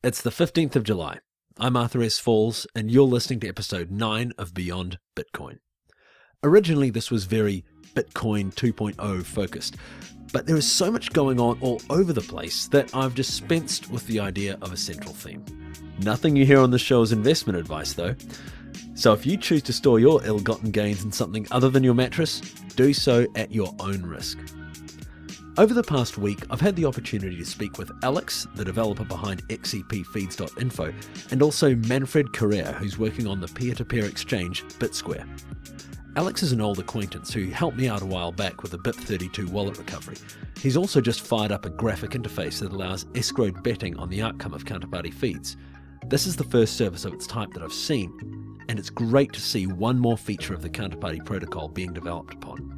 It's the 15th of July. I'm Arthur S. Falls, and you're listening to episode 9 of Beyond Bitcoin. Originally, this was very Bitcoin 2.0 focused, but there is so much going on all over the place that I've dispensed with the idea of a central theme. Nothing you hear on the show is investment advice, though. So if you choose to store your ill-gotten gains in something other than your mattress, do so at your own risk. Over the past week, I've had the opportunity to speak with Alex, the developer behind xepfeeds.info, and also Manfred Correa, who's working on the peer-to-peer exchange BitSquare. Alex is an old acquaintance who helped me out a while back with the BIP32 wallet recovery. He's also just fired up a graphic interface that allows escrowed betting on the outcome of counterparty feeds. This is the first service of its type that I've seen, and it's great to see one more feature of the counterparty protocol being developed upon.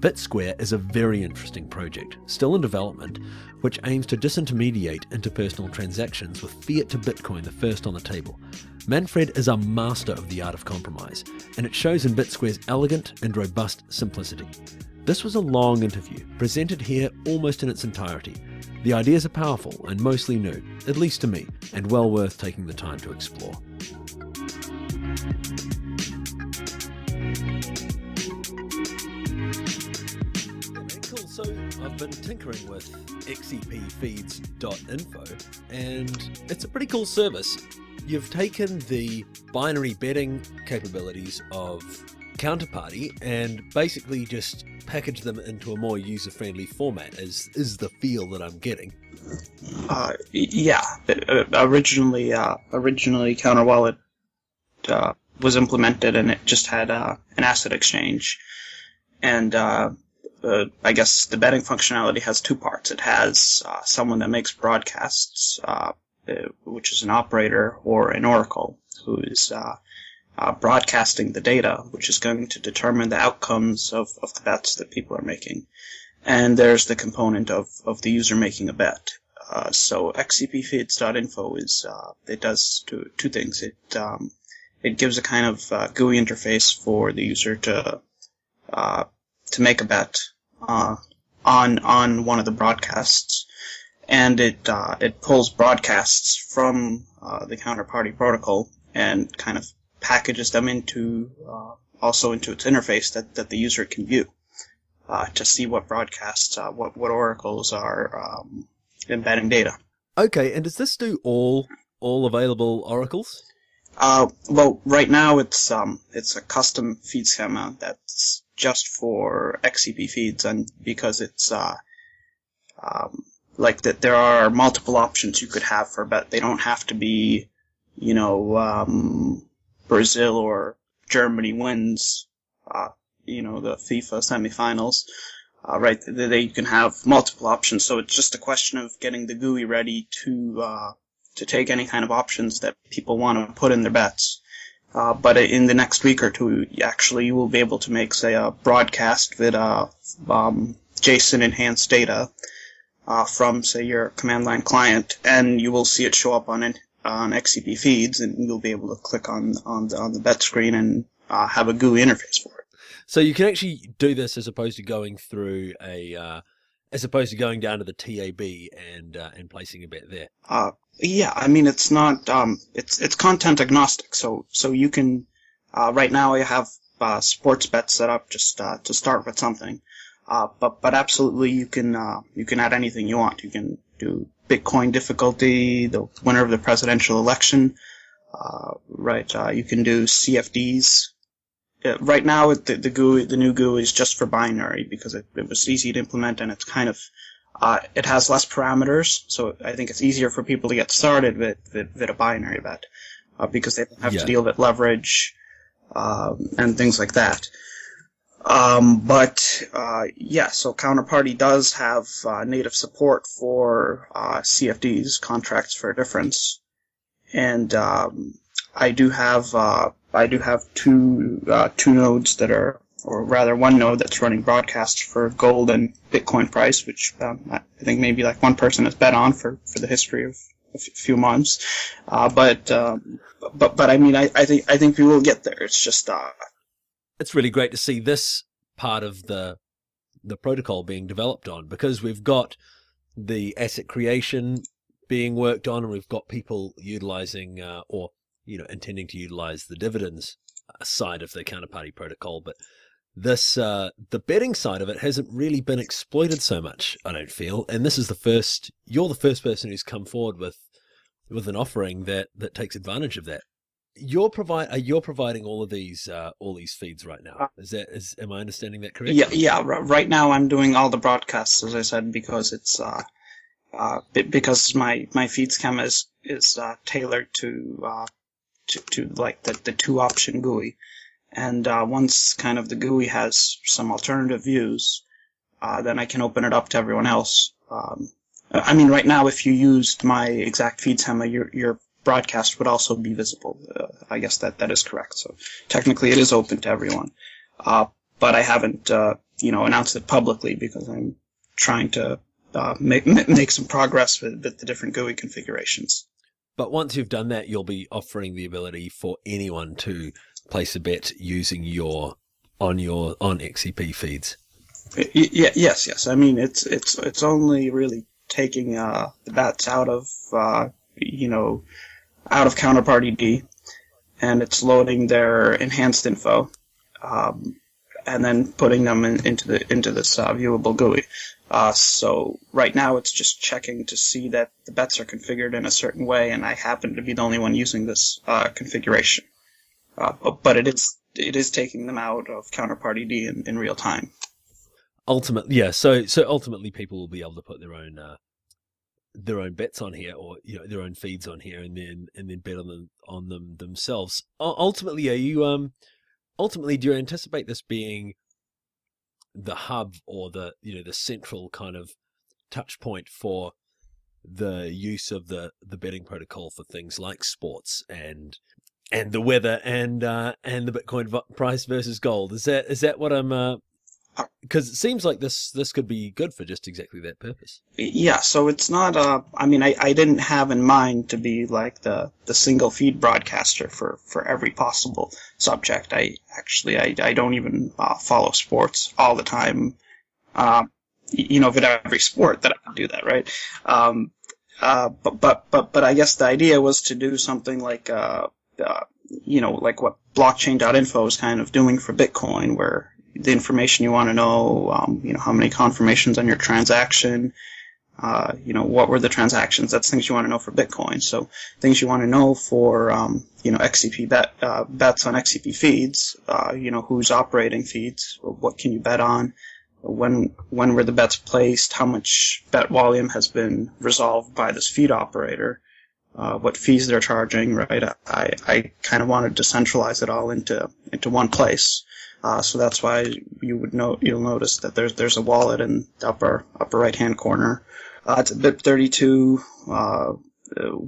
BitSquare is a very interesting project, still in development, which aims to disintermediate interpersonal transactions with fiat to Bitcoin the first on the table. Manfred is a master of the art of compromise, and it shows in BitSquare's elegant and robust simplicity. This was a long interview, presented here almost in its entirety. The ideas are powerful and mostly new, at least to me, and well worth taking the time to explore. So I've been tinkering with xepfeeds.info, and it's a pretty cool service. You've taken the binary betting capabilities of Counterparty and basically just packaged them into a more user-friendly format, is the feel that I'm getting. Yeah. Originally Counterwallet was implemented, and it just had an asset exchange, and I guess the betting functionality has two parts. It has someone that makes broadcasts, which is an operator or an oracle, who is broadcasting the data, which is going to determine the outcomes of the bets that people are making. And there's the component of the user making a bet. So xepfeeds.info it does two things. It gives a kind of GUI interface for the user to make a bet on one of the broadcasts, and it pulls broadcasts from the counterparty protocol and kind of packages them into its interface that the user can view to see what broadcasts, what oracles are embedding data. Okay, and does this do all available oracles? Well, right now it's a custom feed schema that's just for XCP feeds, and because it's like that, there are multiple options you could have for a bet. They don't have to be, Brazil or Germany wins, the FIFA semifinals. Right, they can have multiple options. So it's just a question of getting the GUI ready to take any kind of options that people want to put in their bets. But in the next week or two, you will be able to make, say, a broadcast with JSON-enhanced data from, say, your command line client, and you will see it show up on XCP feeds, and you'll be able to click on the bet screen and have a GUI interface for it. So you can actually do this as opposed to going through as opposed to going down to the TAB and placing a bet there. Yeah, I mean, it's not, it's content agnostic, so you can, right now I have, sports bets set up just, to start with something, but absolutely you can add anything you want. You can do Bitcoin difficulty, the winner of the presidential election, you can do CFDs. Right now, the new GUI is just for binary because it was easy to implement, and it's kind of, it has less parameters, so I think it's easier for people to get started with a binary bet, because they don't have to deal with leverage, and things like that. So Counterparty does have native support for CFDs, contracts for difference, and I do have two nodes that are, or rather one node that's running broadcasts for gold and Bitcoin price, which I think maybe like one person has bet on for the history of a few months. But I mean, I think we will get there. It's just it's really great to see this part of the protocol being developed on, because we've got the asset creation being worked on, and we've got people utilizing or intending to utilize the dividends side of the counterparty protocol. But this the betting side of it hasn't really been exploited so much, I don't feel. And this is you're the first person who's come forward with an offering that takes advantage of that. You're providing all these feeds right now. Am I understanding that correctly? Yeah. Right now, I'm doing all the broadcasts, as I said, because it's because my feed schema is tailored to like the 2-option GUI, and once kind of the GUI has some alternative views, then I can open it up to everyone else. I mean, right now, if you used my exact feed schema, your broadcast would also be visible. I guess that is correct. So technically, it is open to everyone, but I haven't announced it publicly because I'm trying to make some progress with the different GUI configurations. But once you've done that, you'll be offering the ability for anyone to place a bet using on XCP feeds. Yes. I mean, it's only really taking the bets out of Counterparty D, and it's loading their enhanced info, and then putting them into this viewable GUI. So right now it's just checking to see that the bets are configured in a certain way, and I happen to be the only one using this configuration. But it is taking them out of Counterparty D in real time. Ultimately, yeah. So ultimately, people will be able to put their own bets on here, or their own feeds on here, and then bet on them themselves. Ultimately, do you anticipate this being the hub, or the central kind of touch point for the use of the betting protocol for things like sports and the weather and the Bitcoin price versus gold? Is that what I'm? Because it seems like this could be good for just exactly that purpose. Yeah, so it's not. I mean, I didn't have in mind to be like the single feed broadcaster for every possible subject. I don't even follow sports all the time. With every sport that I can do that, right? But I guess the idea was to do something like like what blockchain.info is kind of doing for Bitcoin, where the information you want to know, how many confirmations on your transaction, what were the transactions. That's things you want to know for Bitcoin. So things you want to know for, XCP bets on XCP feeds, who's operating feeds, what can you bet on, when were the bets placed, how much bet volume has been resolved by this feed operator, what fees they're charging, right? I kind of wanted to centralize it all into one place. So that's why you'll notice that there's a wallet in the upper right hand corner. It's a BIP32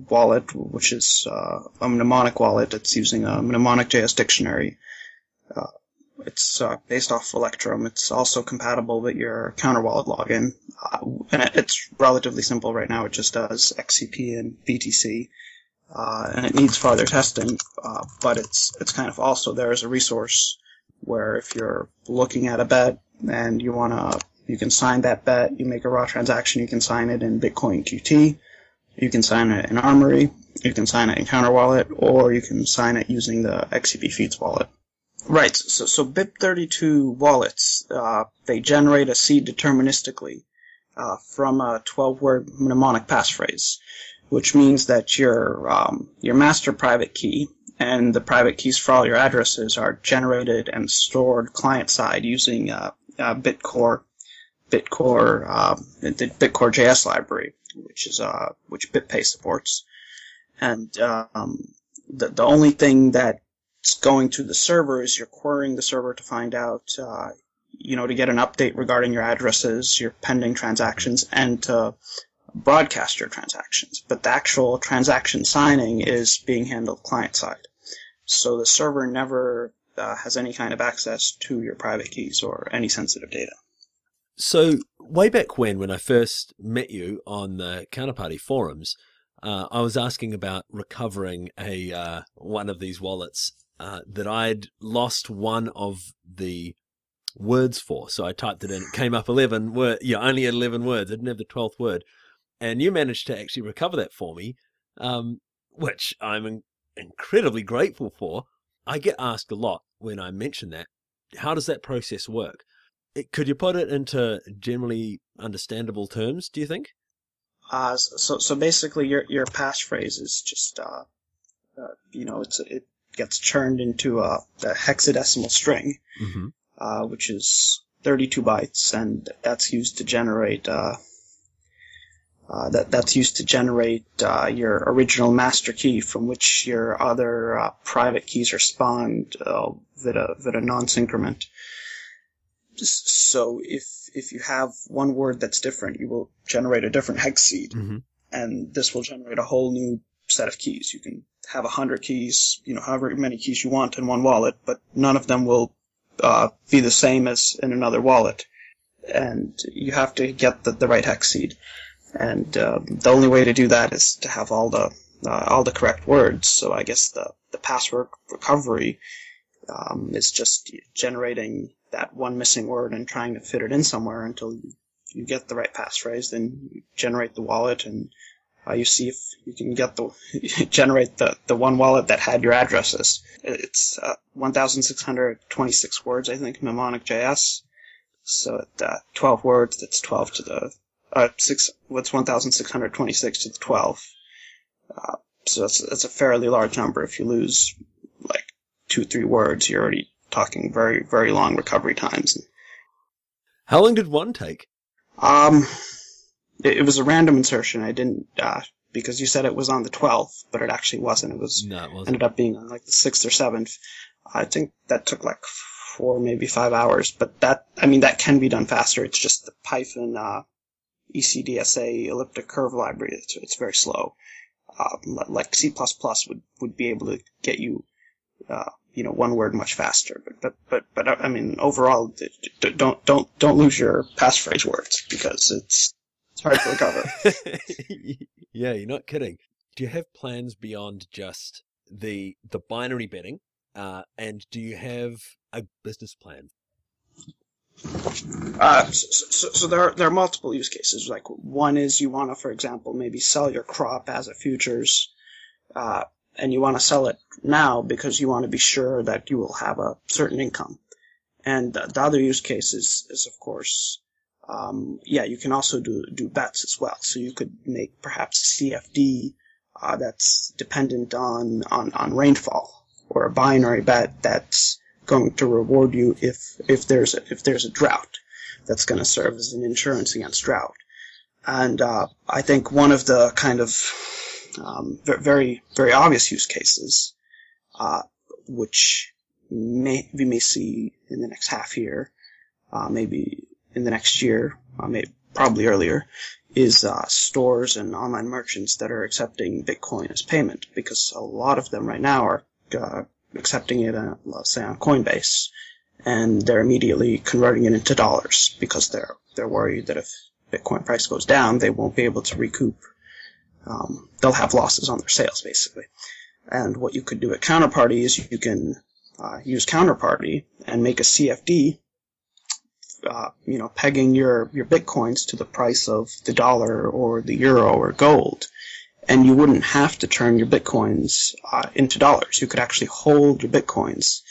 wallet, which is a mnemonic wallet. It's using a mnemonic.js dictionary. It's based off Electrum. It's also compatible with your counter-wallet login, and it's relatively simple right now. It just does XCP and BTC, and it needs further testing. But it's kind of also there as a resource where if you're looking at a bet and you can sign that bet, you make a raw transaction, you can sign it in Bitcoin QT, you can sign it in Armory, you can sign it in Counterwallet, or you can sign it using the XCP Feeds wallet. Right, so BIP32 wallets, they generate a seed deterministically from a 12-word mnemonic passphrase, which means that your master private key and the private keys for all your addresses are generated and stored client-side using Bitcore, the Bitcore JS library, which BitPay supports. And the only thing that's going to the server is you're querying the server to find out, to get an update regarding your addresses, your pending transactions, and to broadcast your transactions. But the actual transaction signing is being handled client-side. So the server never has any kind of access to your private keys or any sensitive data. So way back when I first met you on the Counterparty forums, I was asking about recovering one of these wallets that I'd lost one of the words for. So I typed it in, it came up 11 words. Yeah, only 11 words. I didn't have the 12th word. And you managed to actually recover that for me, which I'm incredibly grateful for. I get asked a lot when I mention that. How does that process work? Could you put it into generally understandable terms, do you think? So basically, your passphrase is just it gets churned into a hexadecimal string, which is 32 bytes, and that's used to generate your original master key, from which your other private keys are spawned via nonce increment. So if you have one word that's different, you will generate a different hex seed, and this will generate a whole new set of keys. You can have 100 keys, however many keys you want in one wallet, but none of them will be the same as in another wallet, and you have to get the right hex seed. And the only way to do that is to have all the correct words. So I guess the password recovery is just generating that one missing word and trying to fit it in somewhere until you get the right passphrase. Then you generate the wallet, and you see if you can generate the one wallet that had your addresses. It's 1,626 words, I think, mnemonic.js. So at 12 words, that's 12 to the 1,626 to the 12. So that's a fairly large number. If you lose like 2-3 words, you're already talking very, very long recovery times. How long did one take? It was a random insertion. I didn't because you said it was on the 12th, but it actually wasn't. It wasn't. Ended up being on like the 6th or 7th. I think that took like 4, maybe 5 hours. But that can be done faster. It's just the Python ECDSA elliptic curve library. It's very slow. Like C++ would be able to get you, one word much faster. But I mean, overall, don't lose your passphrase words, because it's hard to recover. Yeah, you're not kidding. Do you have plans beyond just the binary betting? And do you have a business plan? So there are multiple use cases. Like, one is you want to, for example, maybe sell your crop as a futures, and you want to sell it now because you want to be sure that you will have a certain income. And the other use case is of course, you can also do bets as well. So you could make perhaps CFD that's dependent on rainfall, or a binary bet that's going to reward you if there's a drought, that's going to serve as an insurance against drought. And I think one of the kind of very, very obvious use cases, which we may see in the next half year, maybe in the next year, probably earlier, is stores and online merchants that are accepting Bitcoin as payment, because a lot of them right now are accepting it, let's say, on Coinbase, and they're immediately converting it into dollars because they're worried that if Bitcoin price goes down, they won't be able to recoup. They'll have losses on their sales, basically. And what you could do at Counterparty is you can use Counterparty and make a CFD, pegging your Bitcoins to the price of the dollar or the euro or gold. And you wouldn't have to turn your Bitcoins into dollars. You could actually hold your Bitcoins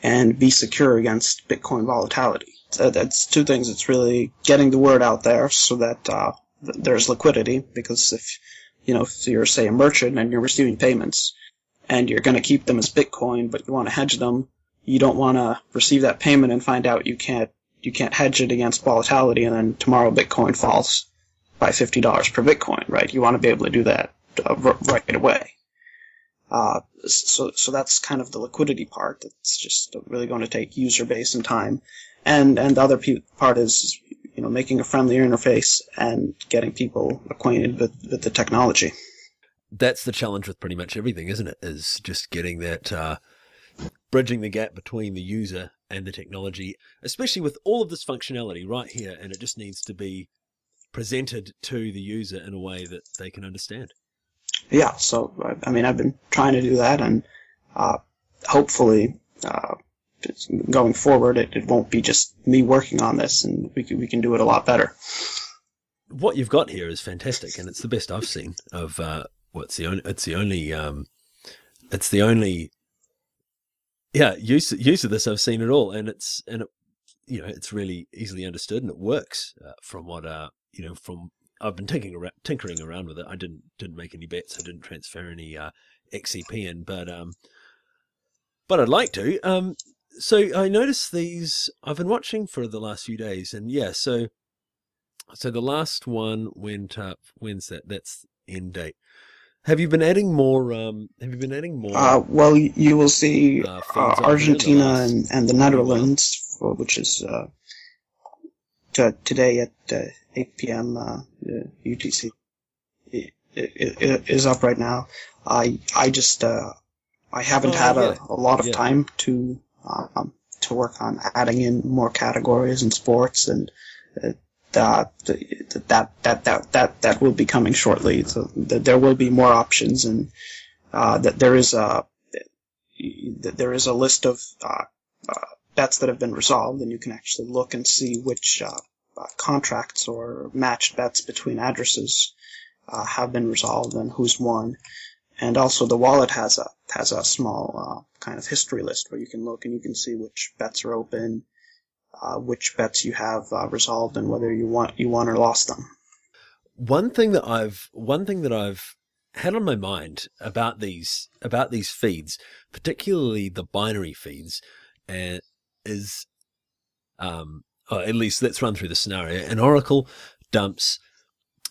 and be secure against Bitcoin volatility. So that's two things. It's really getting the word out there so that there's liquidity, because if you're, say, a merchant and you're receiving payments and you're going to keep them as Bitcoin, but you want to hedge them, you don't want to receive that payment and find out you can't hedge it against volatility, and then tomorrow Bitcoin falls by $50 per Bitcoin, right? You want to be able to do that right away. So that's kind of the liquidity part. That's just really going to take user base and time. And the other part is, making a friendly interface and getting people acquainted with the technology. That's the challenge with pretty much everything, isn't it? Is just getting that, bridging the gap between the user and the technology, especially with all of this functionality right here, and it just needs to be presented to the user in a way that they can understand. Yeah, so I've been trying to do that, and hopefully going forward it won't be just me working on this, and we can do it a lot better. what you've got here is fantastic, and it's the best I've seen of it's the only use of this I've seen at all, and it's really easily understood, and it works from what from I've been tinkering around with it. I didn't make any bets. I didn't transfer any XCP in, but I'd like to. So I noticed these. I've been watching for the last few days, and so the last one went up. When's that? That's end date. Have you been adding more? Well, you will see feeds Argentina and the Netherlands, which is today at 8 p.m. UTC. It is up right now. I haven't had a lot of time to work on adding in more categories in sports, and that will be coming shortly. So there will be more options, and that there is a list of bets that have been resolved, and you can actually look and see which contracts or matched bets between addresses have been resolved and who's won. And also the wallet has a small kind of history list where you can look and you can see which bets are open, which bets you have resolved, and whether you won or lost them. One thing that I've had on my mind about these feeds, particularly the binary feeds, is at least let's run through the scenario. An Oracle dumps,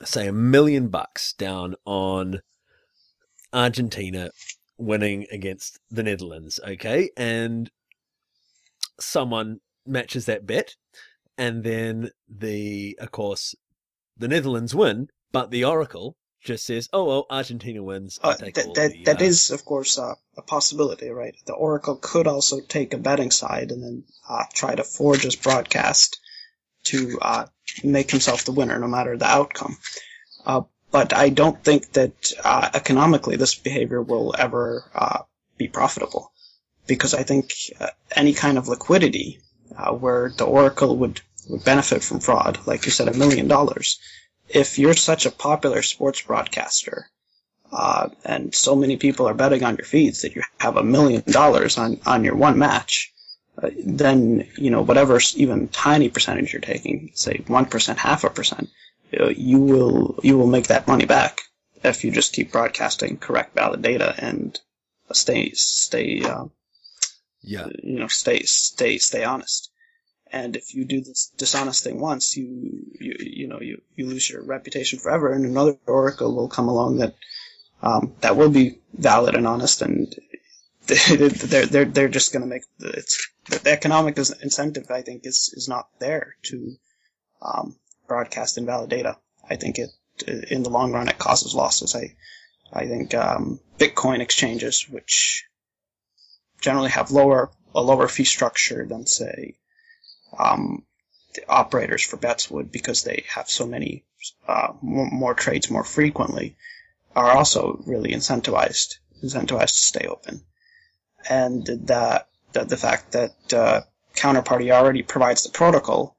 say, $1 million down on Argentina winning against the Netherlands, okay? And someone matches that bet, and then of course, the Netherlands win, but the Oracle just says, "Oh well, Argentina wins." That is, of course, a possibility, right? The Oracle could also take a betting side and then try to forge his broadcast to make himself the winner, no matter the outcome. But I don't think that economically this behavior will ever be profitable, because I think any kind of liquidity where the Oracle would benefit from fraud, like you said, $1 million. If you're such a popular sports broadcaster and so many people are betting on your feeds that you have $1 million on your one match, then whatever even tiny percentage you're taking, say 1%, 0.5%, you will make that money back if you just keep broadcasting correct, valid data and stay honest. And if you do this dishonest thing once, you lose your reputation forever, and another Oracle will come along that will be valid and honest, and they're just going to make the economic incentive. I think is not there to broadcast invalid data. I think in the long run it causes losses. I think Bitcoin exchanges, which generally have a lower fee structure than, say, the operators for bets would, because they have so many more trades more frequently, are also really incentivized to stay open. And the fact that Counterparty already provides the protocol,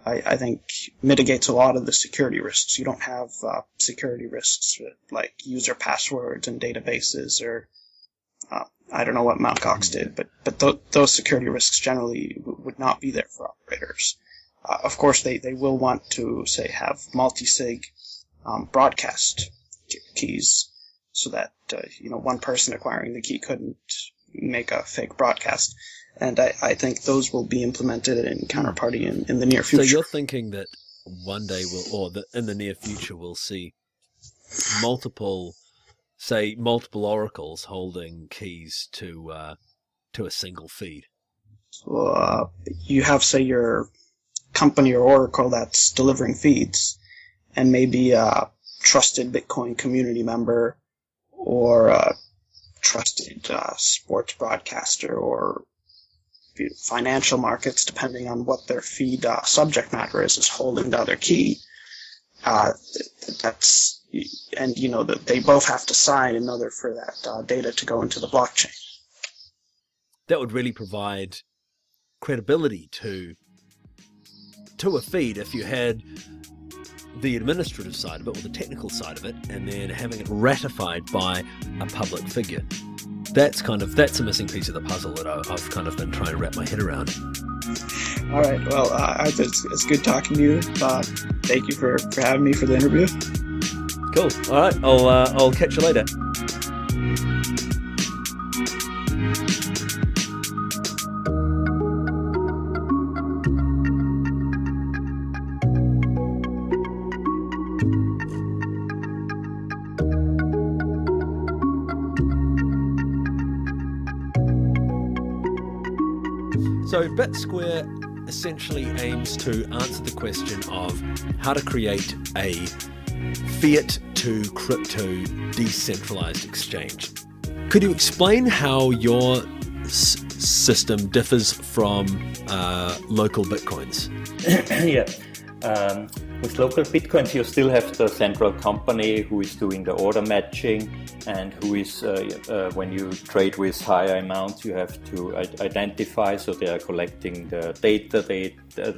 I think mitigates a lot of the security risks. You don't have security risks like user passwords and databases, or I don't know what Mt. Gox did, but those security risks generally would not be there for operators. Of course, they will want to, say, have multi-sig broadcast keys, so that one person acquiring the key couldn't make a fake broadcast. And I think those will be implemented in Counterparty in the near future. So you're thinking that one day in the near future, we'll see multiple oracles holding keys to a single feed. So, you have, say, your company or oracle that's delivering feeds, and maybe a trusted Bitcoin community member, or a trusted sports broadcaster, or financial markets, depending on what their feed subject matter is holding the other key. That they both have to sign in order for that data to go into the blockchain. That would really provide credibility to a feed if you had the administrative side of it, or the technical side of it, and then having it ratified by a public figure. That's a missing piece of the puzzle that I've kind of been trying to wrap my head around. All right. Well, it's good talking to you. Thank you for having me for the interview. Cool. All right. I'll catch you later. So BitSquare essentially aims to answer the question of how to create a fiat to crypto decentralized exchange. Could you explain how your system differs from local Bitcoins? Yeah. With local Bitcoins, you still have the central company who is doing the order matching, and who is, when you trade with higher amounts, you have to identify, so they are collecting the data.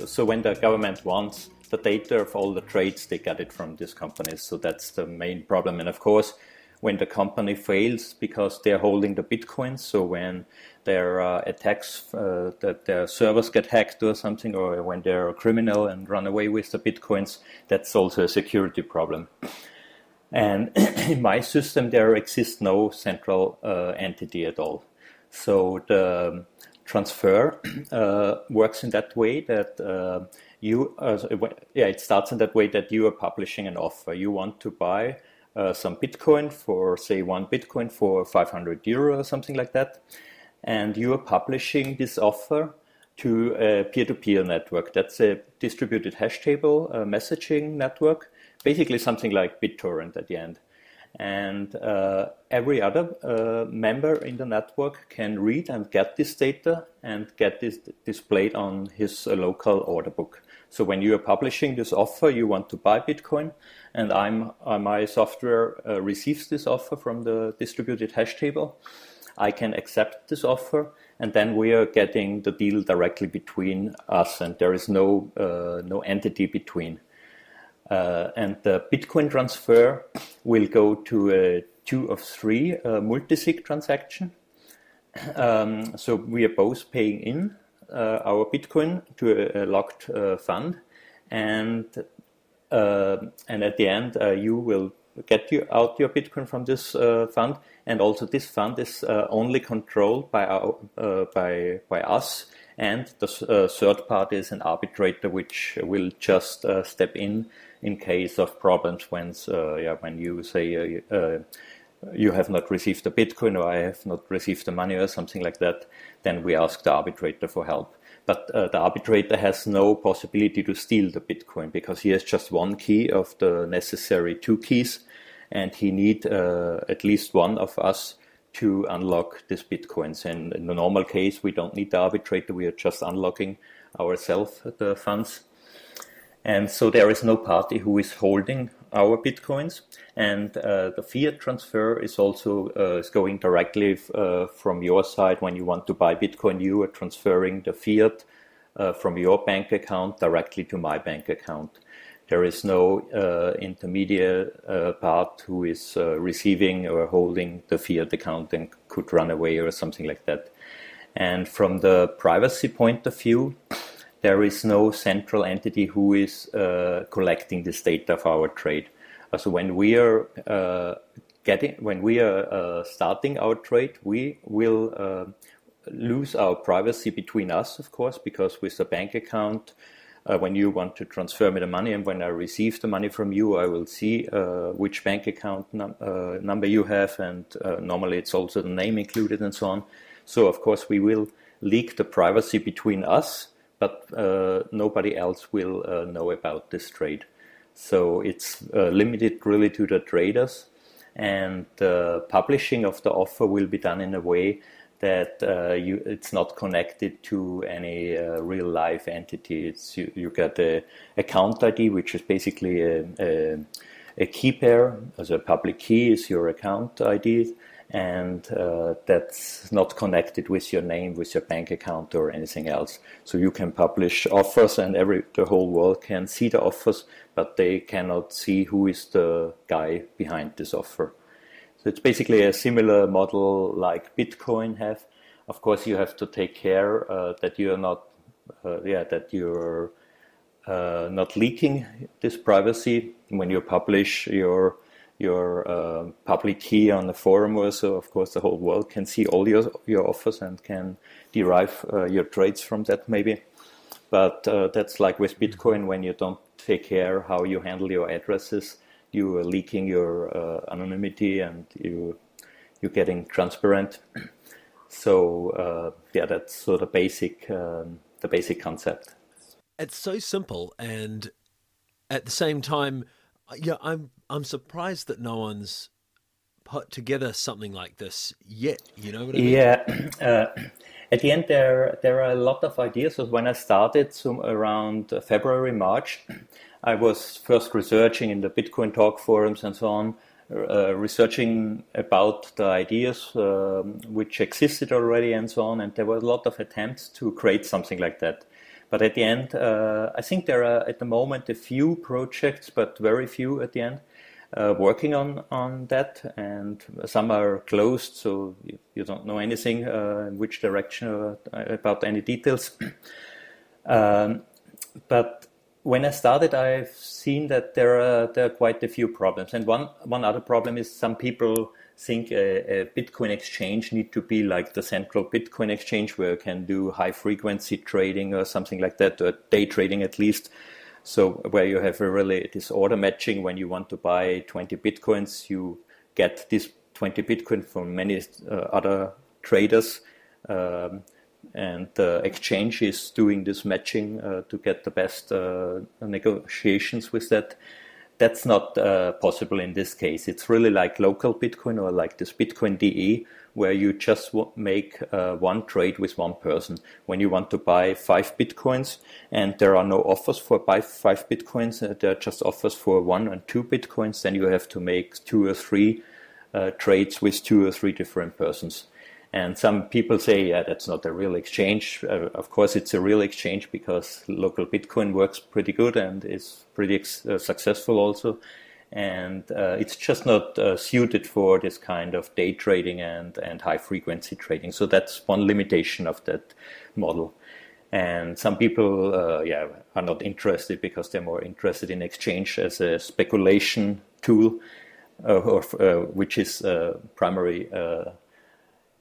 So when the government wants the data of all the trades, they get it from these companies. So that's the main problem. And of course, when the company fails because they're holding the Bitcoins, so when there are attacks that their servers get hacked or something, or when they're a criminal and run away with the Bitcoins, that's also a security problem. And in my system, there exists no central entity at all. So the transfer works in that way that it starts in that way that you are publishing an offer. You want to buy some Bitcoin for, say, one Bitcoin for 500 euro or something like that. And you are publishing this offer to a peer-to-peer network. That's a distributed hash table messaging network, basically something like BitTorrent at the end. And every other member in the network can read and get this data and get this displayed on his local order book. So when you are publishing this offer, you want to buy Bitcoin, and my software receives this offer from the distributed hash table. I can accept this offer, and then we are getting the deal directly between us, and there is no entity between. And the Bitcoin transfer will go to a 2 of 3 multi-sig transaction. So we are both paying in our Bitcoin to a locked fund, and at the end you will get out your Bitcoin from this fund, and also this fund is only controlled by us, and the third party is an arbitrator which will just step in case of problems when you say you have not received the Bitcoin, or I have not received the money or something like that, then we ask the arbitrator for help. But the arbitrator has no possibility to steal the Bitcoin, because he has just one key of the necessary 2 keys, and he needs at least one of us to unlock these Bitcoins. And in the normal case, we don't need the arbitrator, we are just unlocking ourselves the funds. And so there is no party who is holding our Bitcoins, and the fiat transfer is also is going directly from your side. When you want to buy Bitcoin, you are transferring the fiat from your bank account directly to my bank account. There is no intermediate part who is receiving or holding the fiat account and could run away or something like that. And from the privacy point of view, there is no central entity who is collecting this data of our trade. So when we are starting our trade, we will lose our privacy between us, of course, because with the bank account, when you want to transfer me the money, and when I receive the money from you, I will see which bank account number you have, and normally it's also the name included and so on. So of course we will leak the privacy between us, but nobody else will know about this trade. So it's limited really to the traders, and the publishing of the offer will be done in a way that it's not connected to any real life entity. You get a account ID, which is basically a key pair. As a public key is your account ID, and that's not connected with your name, with your bank account or anything else. So you can publish offers and the whole world can see the offers, but they cannot see who is the guy behind this offer. So it's basically a similar model like Bitcoin have. Of course, you have to take care that you're not not leaking this privacy when you publish your public key on the forum or so. Of course, the whole world can see all your offers and can derive your trades from that maybe. But that's like with Bitcoin, when you don't take care how you handle your addresses, you are leaking your anonymity and you're getting transparent. So that's sort of the basic concept. It's so simple, and at the same time, I'm surprised that no one's put together something like this yet. You know what I mean? Yeah. At the end, there are a lot of ideas. So when I started around February, March, I was first researching in the Bitcoin Talk forums and so on, researching about the ideas which existed already and so on. And there were a lot of attempts to create something like that. But at the end, I think there are at the moment a few projects, but very few at the end, working on that, and some are closed, so you don't know anything in which direction about any details. But when I started, I've seen that there are quite a few problems, and one other problem is some people think a Bitcoin exchange need to be like the central Bitcoin exchange where you can do high frequency trading or something like that, or day trading at least. So where you have this order matching, when you want to buy 20 Bitcoins, you get this 20 Bitcoin from many other traders. And the exchange is doing this matching to get the best negotiations with that. That's not possible in this case. It's really like local Bitcoin or like this Bitcoin DE, where you just make one trade with one person. When you want to buy 5 Bitcoins and there are no offers for 5 Bitcoins, there are just offers for 1 and 2 Bitcoins, then you have to make 2 or 3 trades with 2 or 3 different persons. And some people say, yeah, that's not a real exchange. Of course, it's a real exchange because local Bitcoin works pretty good and is pretty successful also. And it's just not suited for this kind of day trading and high frequency trading. So that's one limitation of that model. And some people are not interested because they're more interested in exchange as a speculation tool, which is primary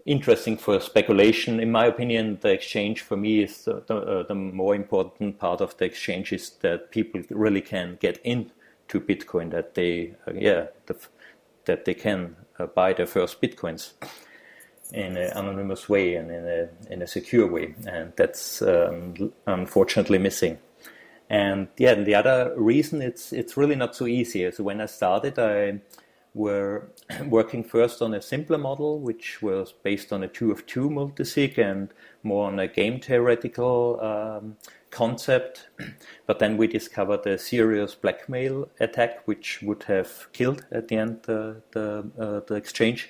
interesting for speculation. In my opinion, the exchange for me is the more important part of the exchange is that people really can get into Bitcoin, that they can buy their first Bitcoins in an anonymous way and in a secure way, and that's unfortunately missing. And the other reason it's really not so easy. So when I started, I were working first on a simpler model, which was based on a 2 of 2 multisig and more on a game theoretical concept. But then we discovered a serious blackmail attack, which would have killed at the end the exchange.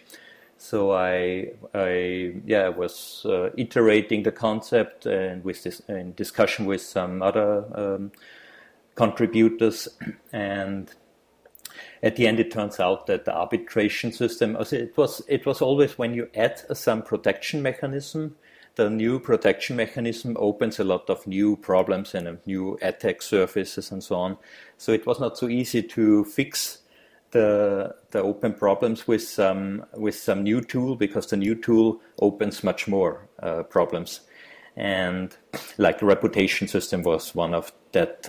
So I was iterating the concept and with this in discussion with some other contributors, and at the end, it turns out that the arbitration system, it was always when you add some protection mechanism, the new protection mechanism opens a lot of new problems and new attack surfaces and so on. So it was not so easy to fix the open problems with some new tool, because the new tool opens much more problems. And like the reputation system was one of that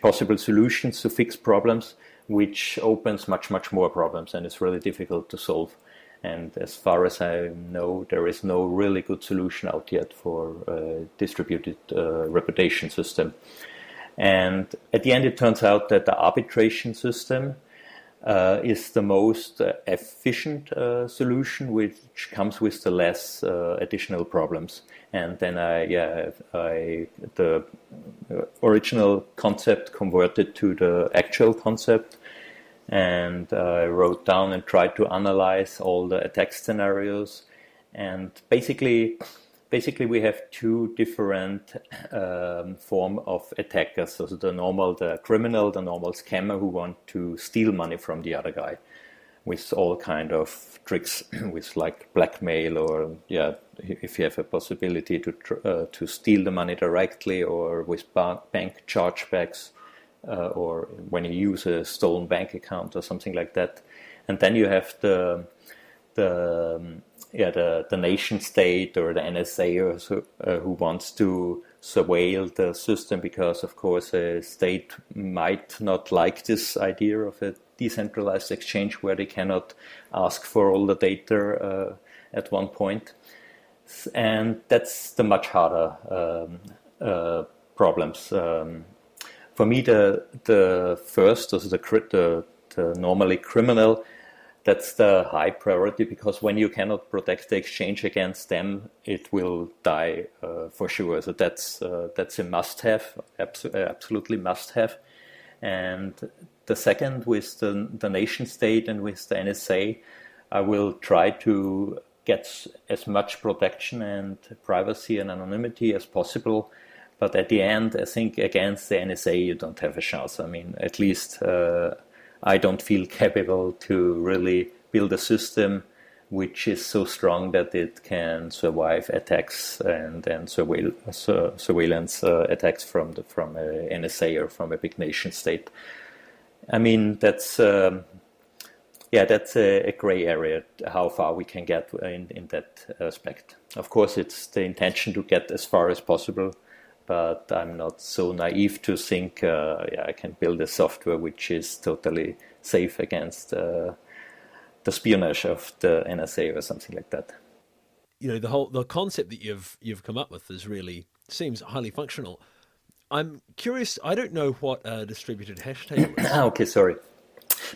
possible solutions to fix problems, which opens much more problems, and it's really difficult to solve. And as far as I know, there is no really good solution out yet for a distributed reputation system. And at the end, it turns out that the arbitration system is the most efficient solution, which comes with the less additional problems. And then the original concept converted to the actual concept, And I wrote down and tried to analyze all the attack scenarios. And basically we have two different form of attackers. So the criminal, the normal scammer who want to steal money from the other guy with all kind of tricks, with like blackmail, or if you have a possibility to steal the money directly, or with bank chargebacks, or when you use a stolen bank account or something like that. And then you have the nation state or the NSA who wants to surveil the system, because of course a state might not like this idea of a decentralized exchange where they cannot ask for all the data at one point. And that's the much harder problems. For me, the first, also the normally criminal, that's the high priority, because when you cannot protect the exchange against them, it will die for sure. So that's a must-have, absolutely must-have. And the second, with the nation state and with the NSA, I will try to get as much protection and privacy and anonymity as possible. But at the end, I think against the NSA, you don't have a chance. I mean, at least I don't feel capable to really build a system which is so strong that it can survive attacks and surveillance attacks from a NSA or from a big nation state. I mean, that's a gray area, how far we can get in that aspect. Of course, it's the intention to get as far as possible, but I'm not so naive to think I can build a software which is totally safe against the espionage of the NSA or something like that. You know, the concept that you've come up with seems highly functional. I'm curious. I don't know what a distributed hash table is. Okay, sorry.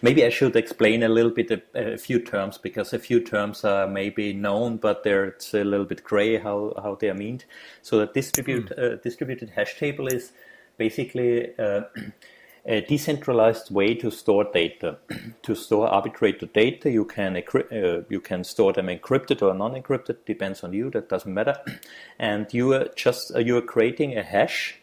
Maybe I should explain a little bit a few terms, because a few terms are maybe known, but it's a little bit gray how they are meant. So a distributed hash table is basically a decentralized way to store data. To store arbitrary data, you can store them encrypted or non-encrypted, depends on you. That doesn't matter. And you are creating a hash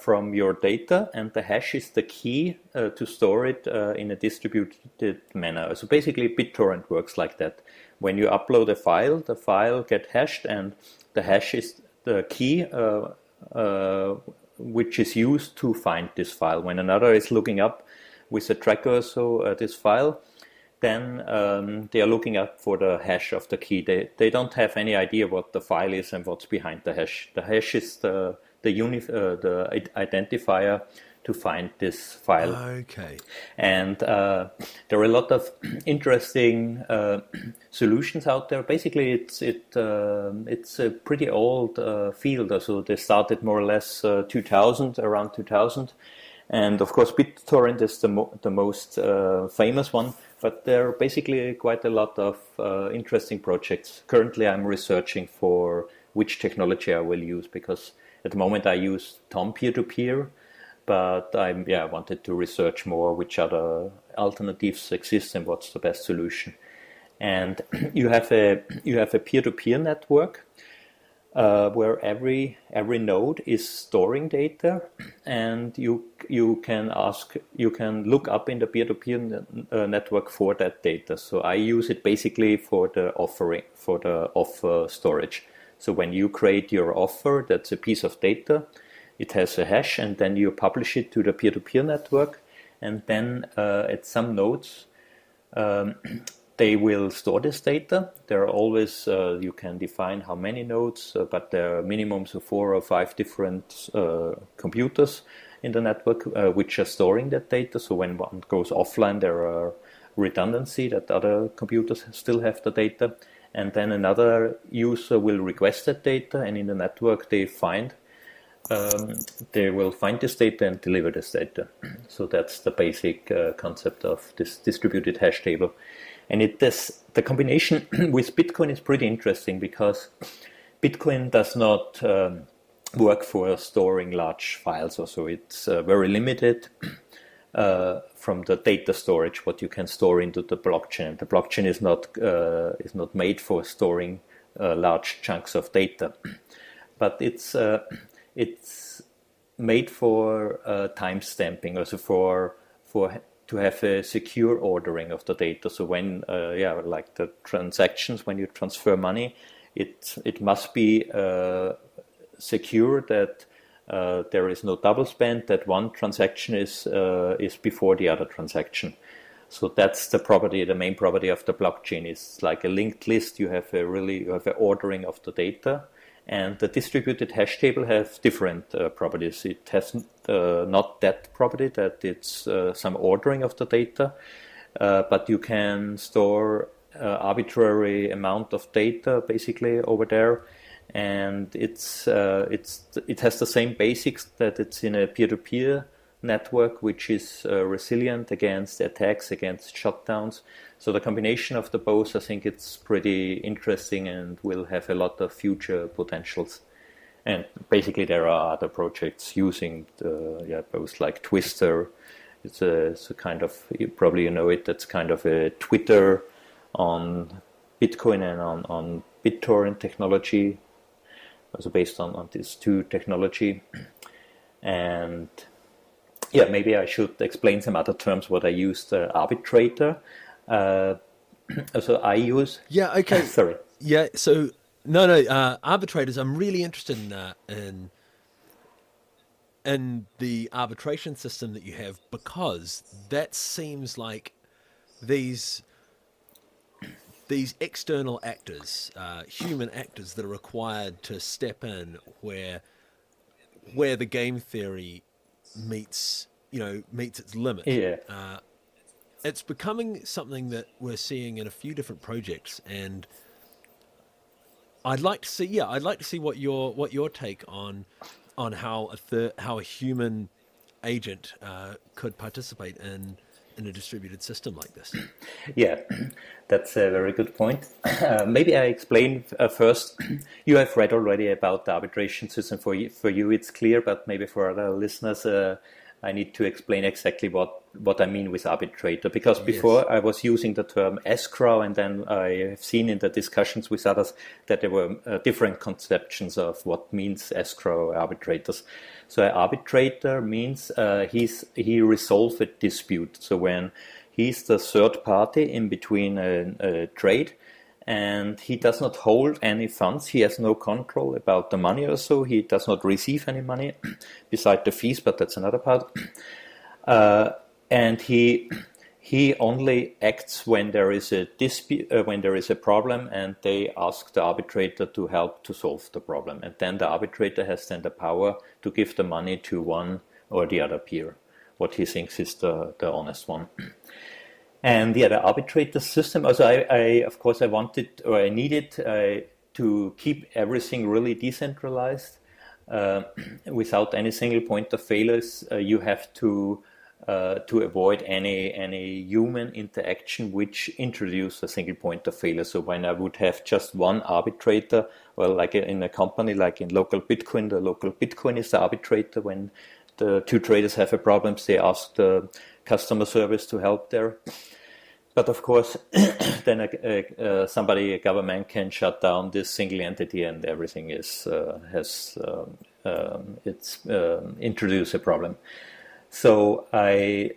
from your data, and the hash is the key to store it in a distributed manner. So basically BitTorrent works like that. When you upload a file, the file gets hashed, and the hash is the key which is used to find this file. When another is looking up with a tracker this file, then they are looking up for the hash of the key. They don't have any idea what the file is and what's behind the hash. The hash is the identifier to find this file. Okay. And there are a lot of interesting solutions out there. Basically, it's a pretty old field. So they started more or less around 2000. And of course, BitTorrent is the most famous one. But there are basically quite a lot of interesting projects. Currently, I'm researching for which technology I will use, because at the moment I use Tom peer-to-peer, but I wanted to research more which other alternatives exist and what's the best solution. And you have a peer-to-peer network where every node is storing data, and you can look up in the peer-to-peer network for that data. So I use it basically for the offer storage. So when you create your offer, that's a piece of data. It has a hash, and then you publish it to the peer-to-peer network. And then at some nodes, they will store this data. There are always, you can define how many nodes, but there are minimums of 4 or 5 different computers in the network which are storing that data. So when one goes offline, there are redundancy that other computers still have the data. And then another user will request that data, and in the network they will find this data and deliver this data. So that's the basic concept of this distributed hash table. And the combination with Bitcoin is pretty interesting, because Bitcoin does not work for storing large files, or so it's very limited. from the data storage, what you can store into the blockchain. The blockchain is not made for storing large chunks of data, but it's made for time stamping, also for to have a secure ordering of the data. So when like the transactions, when you transfer money, it must be secure that there is no double spend, that one transaction is before the other transaction. So that's the property, the main property of the blockchain. Is like a linked list. You have an ordering of the data, and the distributed hash table have different properties. It has not that property that it's some ordering of the data, but you can store arbitrary amount of data basically over there. And it has the same basics that it's in a peer-to-peer network, which is resilient against attacks, against shutdowns. So the combination of the both, I think it's pretty interesting and will have a lot of future potentials. And basically there are other projects using both, like Twister. It's a kind of, probably you know it, that's kind of a Twitter on Bitcoin and on BitTorrent technology. Also based on these two technology. And yeah, maybe I should explain some other terms what I used. Arbitrator. So I use. Yeah. Okay. Sorry. Yeah. So no. Arbitrators. I'm really interested in the arbitration system that you have, because that seems like these external actors, human actors that are required to step in where the game theory meets its limit. Yeah. It's becoming something that we're seeing in a few different projects, and I'd like to see what your take on how a human agent could participate in a distributed system like this. Yeah, that's a very good point. Maybe I explain first. You have read already about the arbitration system. For you it's clear, but maybe for other listeners, I need to explain exactly what I mean with arbitrator. Because before, yes, I was using the term escrow, and then I have seen in the discussions with others that there were different conceptions of what means escrow arbitrators. So an arbitrator means he resolves a dispute. So when he's the third party in between a trade, and he does not hold any funds, he has no control about the money or so, he does not receive any money beside the fees, but that's another part. And he only acts when there is a dispute, when there is a problem, and they ask the arbitrator to help to solve the problem. And then the arbitrator has then the power to give the money to one or the other peer, what he thinks is the honest one. And yeah, the arbitrator system, also of course I wanted, or I needed to keep everything really decentralized without any single point of failures. You have to avoid any human interaction which introduce a single point of failure. So when I would have just one arbitrator, well, like in a company, like in local Bitcoin, the local Bitcoin is the arbitrator. When the two traders have a problem, they ask the customer service to help there. But of course, then a government can shut down this single entity, and everything introduce a problem. So I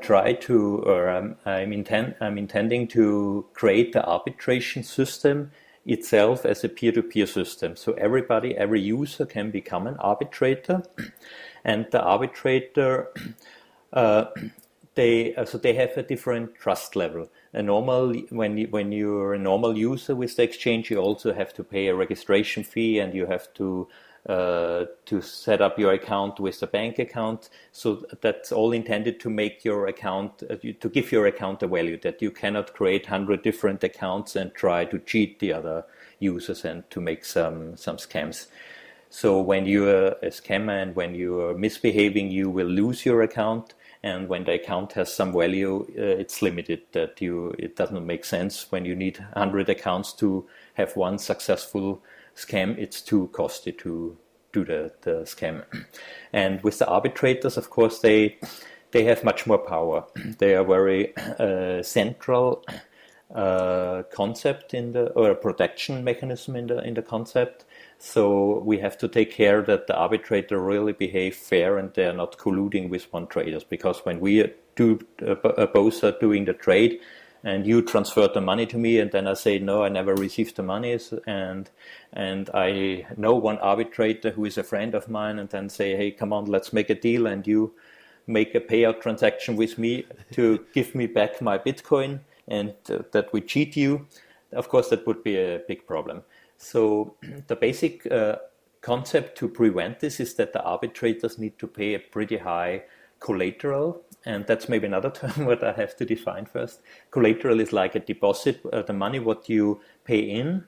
try to, or I'm intending to create the arbitration system itself as a peer-to-peer system. So every user can become an arbitrator, and the arbitrator. They have a different trust level. When you're a normal user with the exchange, you also have to pay a registration fee, and you have to set up your account with the bank account. So that's all intended to make your account, to give your account a value, that you cannot create 100 different accounts and try to cheat the other users and to make some scams. So when you're a scammer and when you're misbehaving, you will lose your account. And when the account has some value, it's limited. It doesn't make sense. When you need 100 accounts to have one successful scam, it's too costly to do the scam. And with the arbitrators, of course, they they have much more power. They are very central concept in the, or a protection mechanism in the concept. So we have to take care that the arbitrator really behave fair and they are not colluding with one traders, because when we both are doing the trade and you transfer the money to me and then I say no, I never received the money, and I know one arbitrator who is a friend of mine and then say, hey, come on, let's make a deal, and you make a payout transaction with me to give me back my Bitcoin, and that we cheat you, of course that would be a big problem. So the basic concept to prevent this is that the arbitrators need to pay a pretty high collateral, and that's maybe another term what I have to define first. Collateral is like a deposit, the money what you pay in,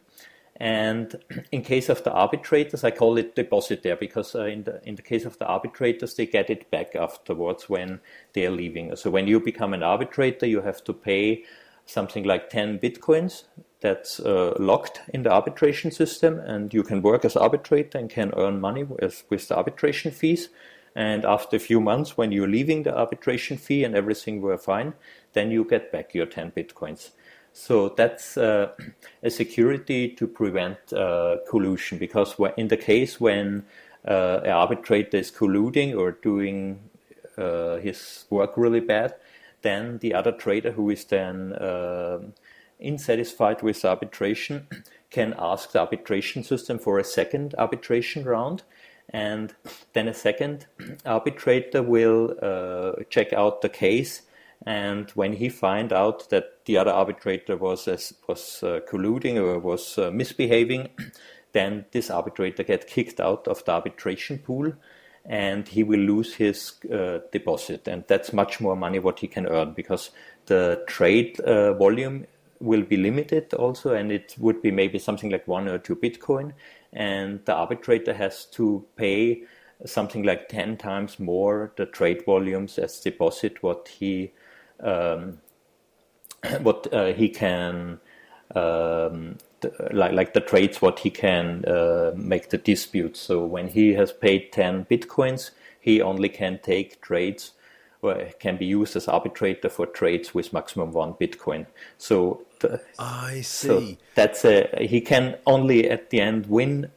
and in case of the arbitrators, I call it deposit there because in the case of the arbitrators, they get it back afterwards when they are leaving. So when you become an arbitrator, you have to pay something like 10 Bitcoins. That's locked in the arbitration system, and you can work as arbitrator and can earn money with the arbitration fees. And after a few months, when you're leaving the arbitration fee and everything were fine, then you get back your 10 Bitcoins. So that's a security to prevent collusion, because in the case when an arbitrator is colluding or doing his work really bad, then the other trader who is then insatisfied with arbitration can ask the arbitration system for a second arbitration round, and then a second arbitrator will check out the case, and when he find out that the other arbitrator was colluding or was misbehaving, then this arbitrator get kicked out of the arbitration pool and he will lose his deposit, and that's much more money what he can earn, because the trade volume will be limited also, and it would be maybe something like 1 or 2 Bitcoin, and the arbitrator has to pay something like 10 times more the trade volumes as deposit what he can like the trades what he can make the dispute. So when he has paid 10 Bitcoins, he only can take trades or can be used as arbitrator for trades with maximum 1 Bitcoin. So I see. So that's he can only at the end win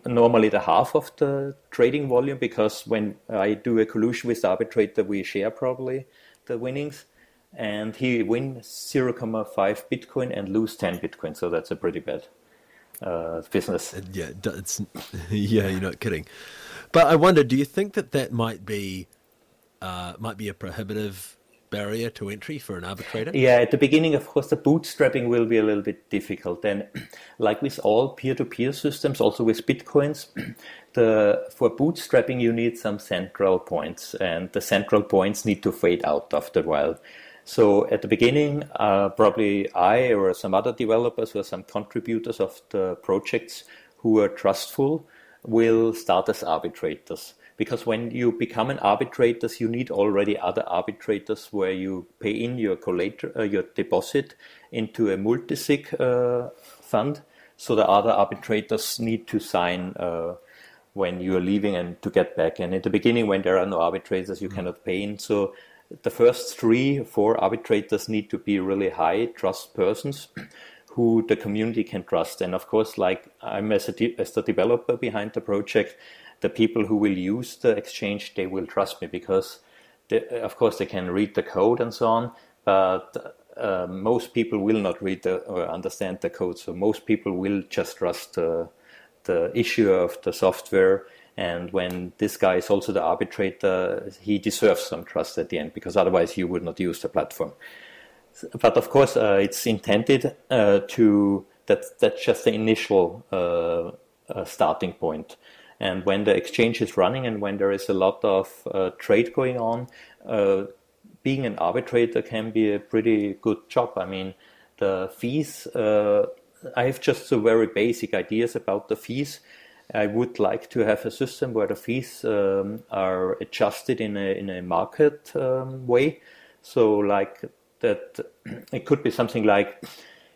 normally the half of the trading volume, because when I do a collusion with the arbitrator, we share probably the winnings, and he wins 0.5 Bitcoin and lose 10 Bitcoin. So that's a pretty bad business. Yeah, yeah, you're not kidding. But I wonder, do you think that might be a prohibitive barrier to entry for an arbitrator? Yeah, at the beginning, of course, the bootstrapping will be a little bit difficult. And like with all peer-to-peer systems, also with Bitcoins, for bootstrapping, you need some central points, and the central points need to fade out after a while. So at the beginning, probably I or some other developers or some contributors of the projects who are trustful will start as arbitrators. Because when you become an arbitrator, you need already other arbitrators where you pay in your your deposit into a multisig fund. So the other arbitrators need to sign when you are leaving and to get back. And at the beginning, when there are no arbitrators, you cannot pay in. So the first 3 or 4 arbitrators need to be really high trust persons who the community can trust. And of course, like I'm as the developer behind the project, the people who will use the exchange, they will trust me, because of course they can read the code and so on, but most people will not read or understand the code. So most people will just trust the issuer of the software. And when this guy is also the arbitrator, he deserves some trust at the end, because otherwise you would not use the platform. But of course, it's intended that's just the initial starting point. And when the exchange is running and when there is a lot of trade going on, being an arbitrator can be a pretty good job. I mean, the fees, I have just some very basic ideas about the fees. I would like to have a system where the fees are adjusted in a market way. So like that, it could be something like,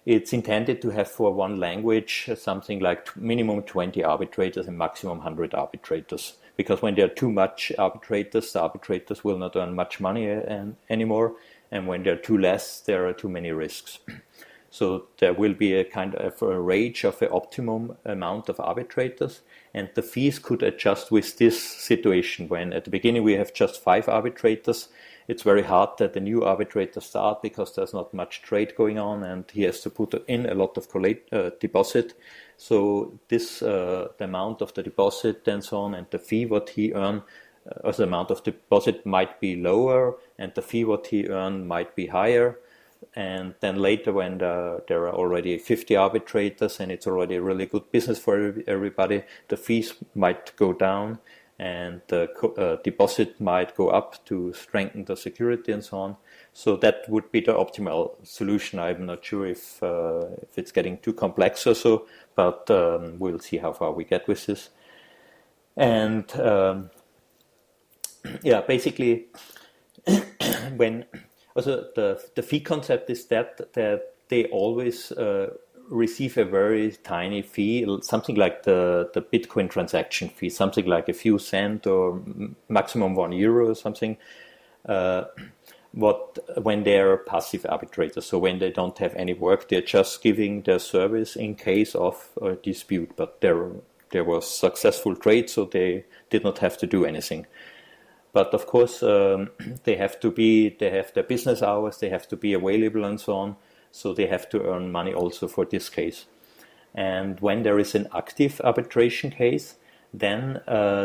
it's intended to have for one language something like minimum 20 arbitrators and maximum 100 arbitrators, because when there are too much arbitrators, the arbitrators will not earn much money anymore, and when there are too less, there are too many risks. So there will be a kind of a range of an optimum amount of arbitrators, and the fees could adjust with this situation. When at the beginning we have just 5 arbitrators, it's very hard that the new arbitrator start because there's not much trade going on, and he has to put in a lot of deposit. So this the amount of the deposit and so on, and the fee what he earn, as the amount of deposit might be lower, and the fee what he earn might be higher. And then later, when there are already 50 arbitrators and it's already a really good business for everybody, the fees might go down and the deposit might go up to strengthen the security and so on. So that would be the optimal solution. I'm not sure if it's getting too complex or so, but we'll see how far we get with this. And yeah, basically, when also the fee concept is that they always receive a very tiny fee, something like the Bitcoin transaction fee, something like a few cents or maximum €1 or something. When they're passive arbitrators, so when they don't have any work, they're just giving their service in case of a dispute. But there was successful trade, so they did not have to do anything. But of course, they have their business hours, they have to be available and so on. So they have to earn money also for this case. And when there is an active arbitration case, then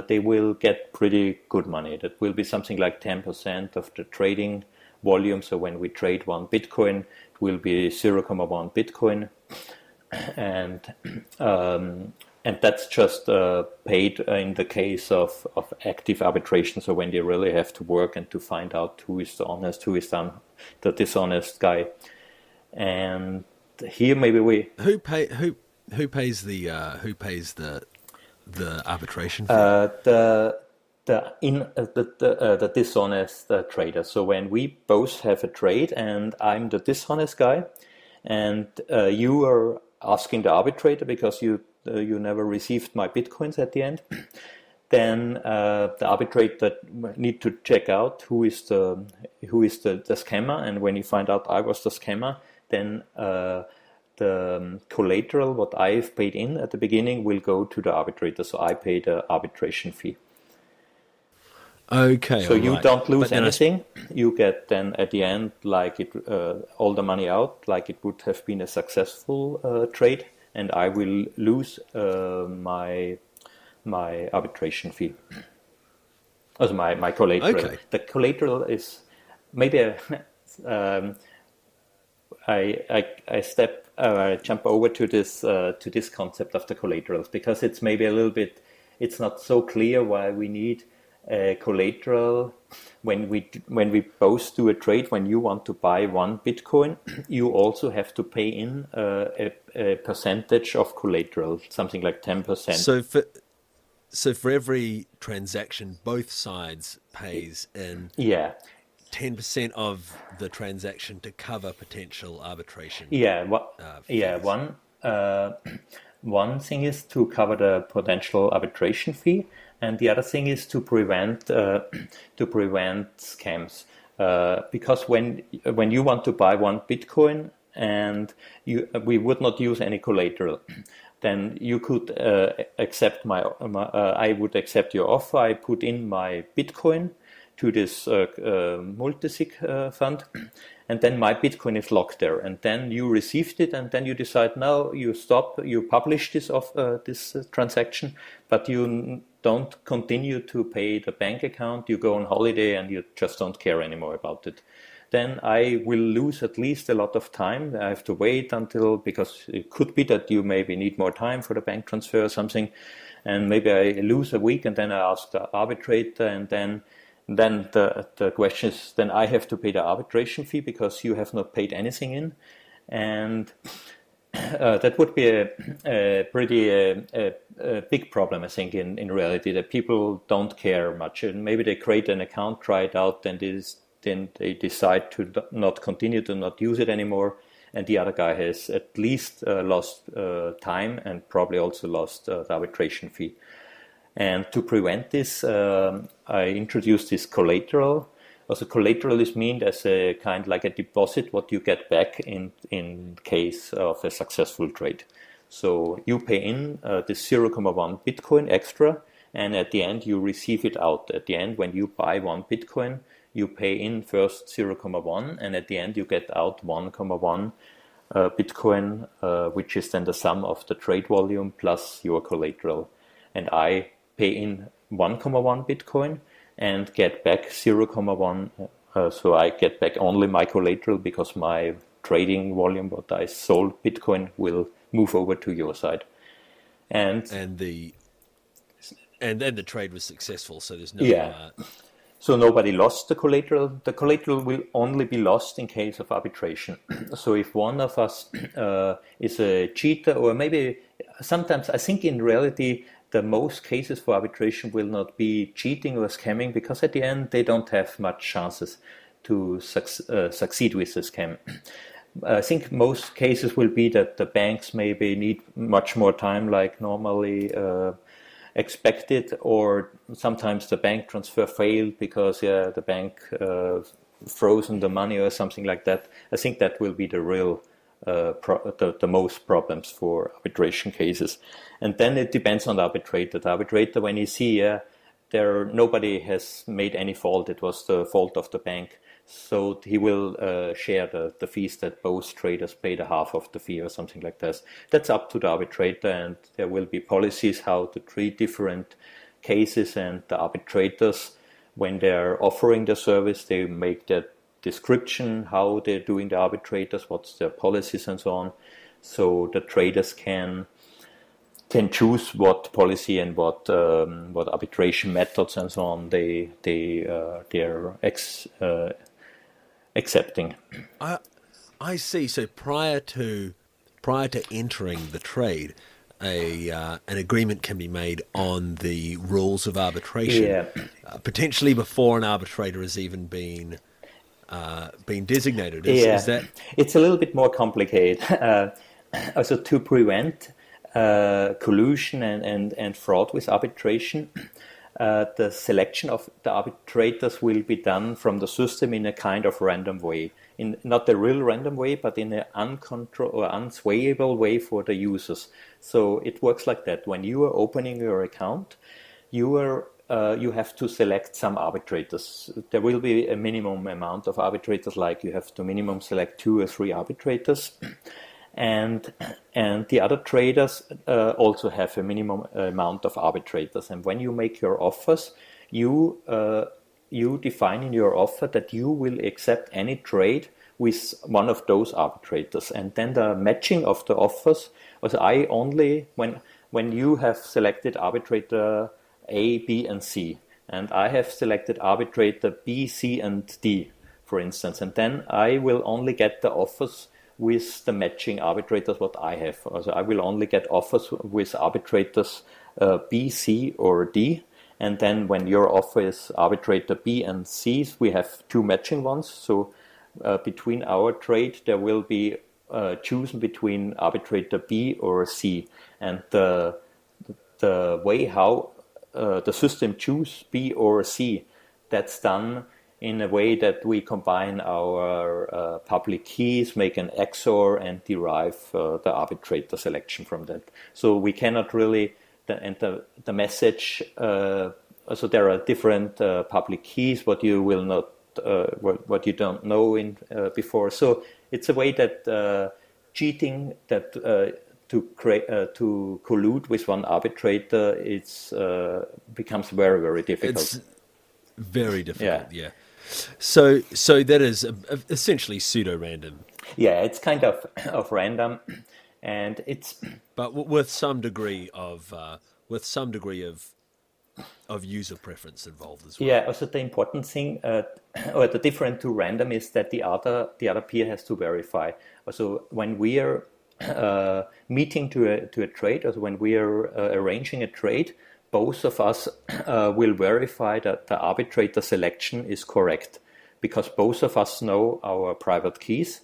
they will get pretty good money. That will be something like 10% of the trading volume. So when we trade 1 Bitcoin, it will be 0.1 Bitcoin. And that's just paid in the case of active arbitration. So when they really have to work and to find out who is the honest, who is the dishonest guy. And here maybe who pays the arbitration fee? The dishonest trader. So when we both have a trade and I'm the dishonest guy, and you are asking the arbitrator because you never received my Bitcoins at the end, then the arbitrator need to check out who is the scammer, and when you find out I was the scammer, then the collateral what I've paid in at the beginning will go to the arbitrator, so I pay the arbitration fee. Okay. So you don't lose anything. You get then at the end like all the money out, like it would have been a successful trade, and I will lose my arbitration fee. Also my collateral. Okay. The collateral is maybe I jump over to this concept of the collaterals, because it's maybe a little bit, it's not so clear why we need a collateral when we both do a trade. When you want to buy 1 Bitcoin, you also have to pay in a percentage of collateral, something like 10%. So for every transaction, both sides pays in 10% of the transaction to cover potential arbitration. One thing is to cover the potential arbitration fee, and the other thing is to prevent scams. Because when you want to buy 1 Bitcoin and we would not use any collateral, then you could accept I would accept your offer. I put in my Bitcoin to this multisig fund, and then my Bitcoin is locked there, and then you received it, and then you decide now you publish this transaction, but you don't continue to pay the bank account. You go on holiday and you just don't care anymore about it. Then I will lose at least a lot of time. I have to wait because it could be that you maybe need more time for the bank transfer or something, and maybe I lose a week, and then I ask the arbitrator, and then the question is, then I have to pay the arbitration fee because you have not paid anything in, and that would be a pretty big problem, I think, in reality, that people don't care much, and maybe they create an account, try it out, then they decide to not continue, to not use it anymore, and the other guy has at least lost time and probably also lost the arbitration fee. And to prevent this, I introduced this collateral. Also, collateral is meant as a kind like a deposit, what you get back in case of a successful trade. So you pay in this 0.1 Bitcoin extra, and at the end you receive it out. At the end, when you buy 1 Bitcoin, you pay in first 0.1, and at the end you get out 1.1 Bitcoin, which is then the sum of the trade volume plus your collateral. And I pay in 1.1 Bitcoin and get back 0.1. So I get back only my collateral because my trading volume, what I sold Bitcoin, will move over to your side. And then the trade was successful. So there's no. Yeah. So nobody lost the collateral. The collateral will only be lost in case of arbitration. So if one of us is a cheater, or maybe sometimes, I think in reality, the most cases for arbitration will not be cheating or scamming, because at the end they don't have much chances to succeed with the scam. I think most cases will be that the banks maybe need much more time like normally expected, or sometimes the bank transfer failed because the bank frozen the money or something like that. I think that will be the real the most problems for arbitration cases. And then it depends on the arbitrator. The arbitrator, when you see nobody has made any fault, it was the fault of the bank, so he will share the fees that both traders pay, the half of the fee or something like that. That's up to the arbitrator, and there will be policies how to treat different cases, and the arbitrators, when they're offering the service, they make that description, how they're doing the arbitrators, what's their policies and so on, so the traders can choose what policy and what arbitration methods and so on they're accepting. I see. So prior to entering the trade, an agreement can be made on the rules of arbitration, potentially before an arbitrator has even been designated. Is that? It's a little bit more complicated. Also, to prevent collusion and fraud with arbitration, the selection of the arbitrators will be done from the system in a kind of random way. In not a real random way, but in an uncontrolled or unswayable way for the users. So it works like that. When you are opening your account, you have to select some arbitrators. There will be a minimum amount of arbitrators, like you have to minimum select 2 or 3 arbitrators. And the other traders also have a minimum amount of arbitrators. And when you make your offers, you define in your offer that you will accept any trade with one of those arbitrators. And then the matching of the offers was when you have selected arbitrator A, B, and C, and I have selected arbitrator B, C, and D, for instance, and then I will only get the offers with the matching arbitrators what I have. Also, I will only get offers with arbitrators B, C, or D. And then when your offer is arbitrator B and C, we have 2 matching ones. So between our trade, there will be chosen between arbitrator B or C. And the way how the system choose B or C, that's done in a way that we combine our public keys, make an XOR, and derive the arbitrator selection from that. So we cannot really, the message, so there are different public keys, what you will not, what you don't know before. So it's a way that cheating, that to collude with one arbitrator, becomes very, very difficult. It's very difficult, yeah. So that is essentially pseudo-random. Yeah, it's kind of random, and it's but with some degree of user preference involved as well. Yeah. Also, the important thing, or the different to random, is that the other peer has to verify. Also, when we are meeting to a trade, or when we are arranging a trade, both of us will verify that the arbitrator selection is correct, because both of us know our private keys,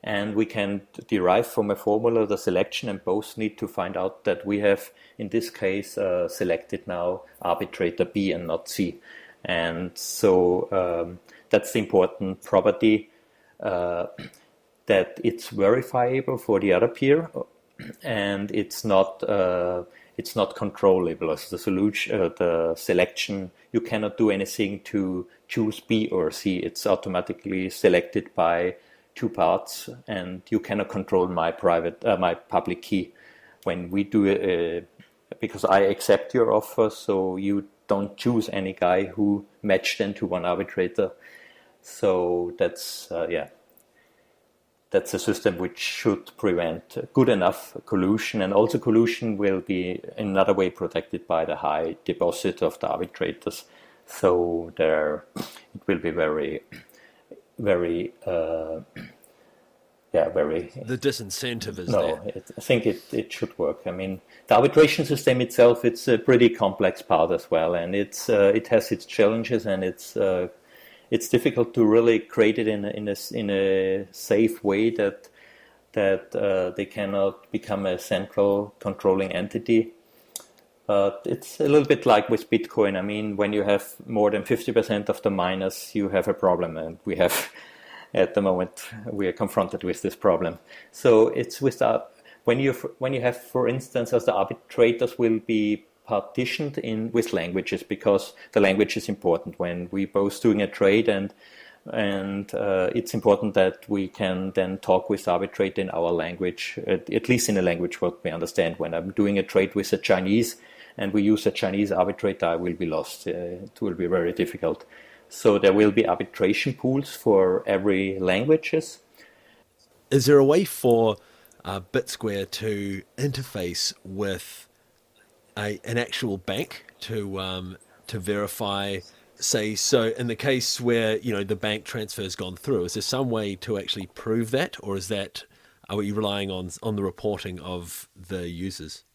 and we can derive from a formula the selection, and both need to find out that we have, in this case, selected now arbitrator B and not C. And so that's the important property, that it's verifiable for the other peer, and it's not controllable. As the solution, the selection, you cannot do anything to choose B or C. It's automatically selected by two parts, and you cannot control my public key when we do it, because I accept your offer, so you don't choose any guy who matched into one arbitrator. So that's that's a system which should prevent good enough collusion, and also collusion will be in another way protected by the high deposit of the arbitrators. So there, it will be very, very, very. The disincentive is no, there. I think it should work. I mean, the arbitration system itself, it's a pretty complex part as well, and it has its challenges, and it's difficult to really create it in a safe way that they cannot become a central controlling entity. But it's a little bit like with Bitcoin. I mean, when you have more than 50% of the miners, you have a problem, and we have, at the moment, we are confronted with this problem. So it's with when you have, for instance, as the arbitrators will be partitioned in with languages, because the language is important when we both doing a trade, and it's important that we can then talk with the arbitrator in our language, at least in a language what we understand. When I'm doing a trade with a Chinese and we use a Chinese arbitrator, I will be lost. It will be very difficult. So there will be arbitration pools for every languages. Is there a way for BitSquare to interface with an actual bank to verify, say, so in the case where, you know, the bank transfer has gone through, is there some way to actually prove that, or are we relying on the reporting of the users?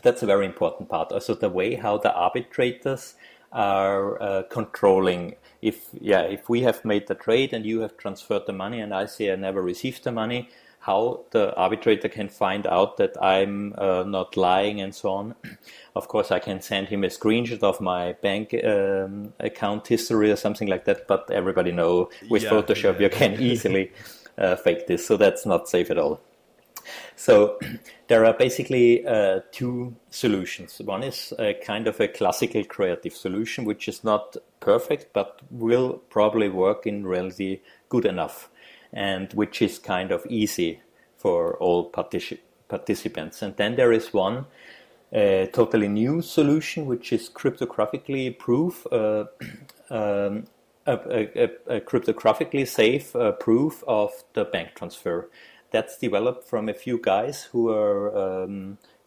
That's a very important part. Also, the way how the arbitrators are controlling. If we have made the trade and you have transferred the money, and I say I never received the money, how the arbitrator can find out that I'm not lying and so on. Of course, I can send him a screenshot of my bank account history or something like that, but everybody knows with Photoshop you can easily fake this, so that's not safe at all. So there are basically two solutions. One is a kind of a classical creative solution, which is not perfect, but will probably work in reality good enough, and which is kind of easy for all participants. And then there is one totally new solution, which is cryptographically proof, a cryptographically safe proof of the bank transfer. That's developed from a few guys who are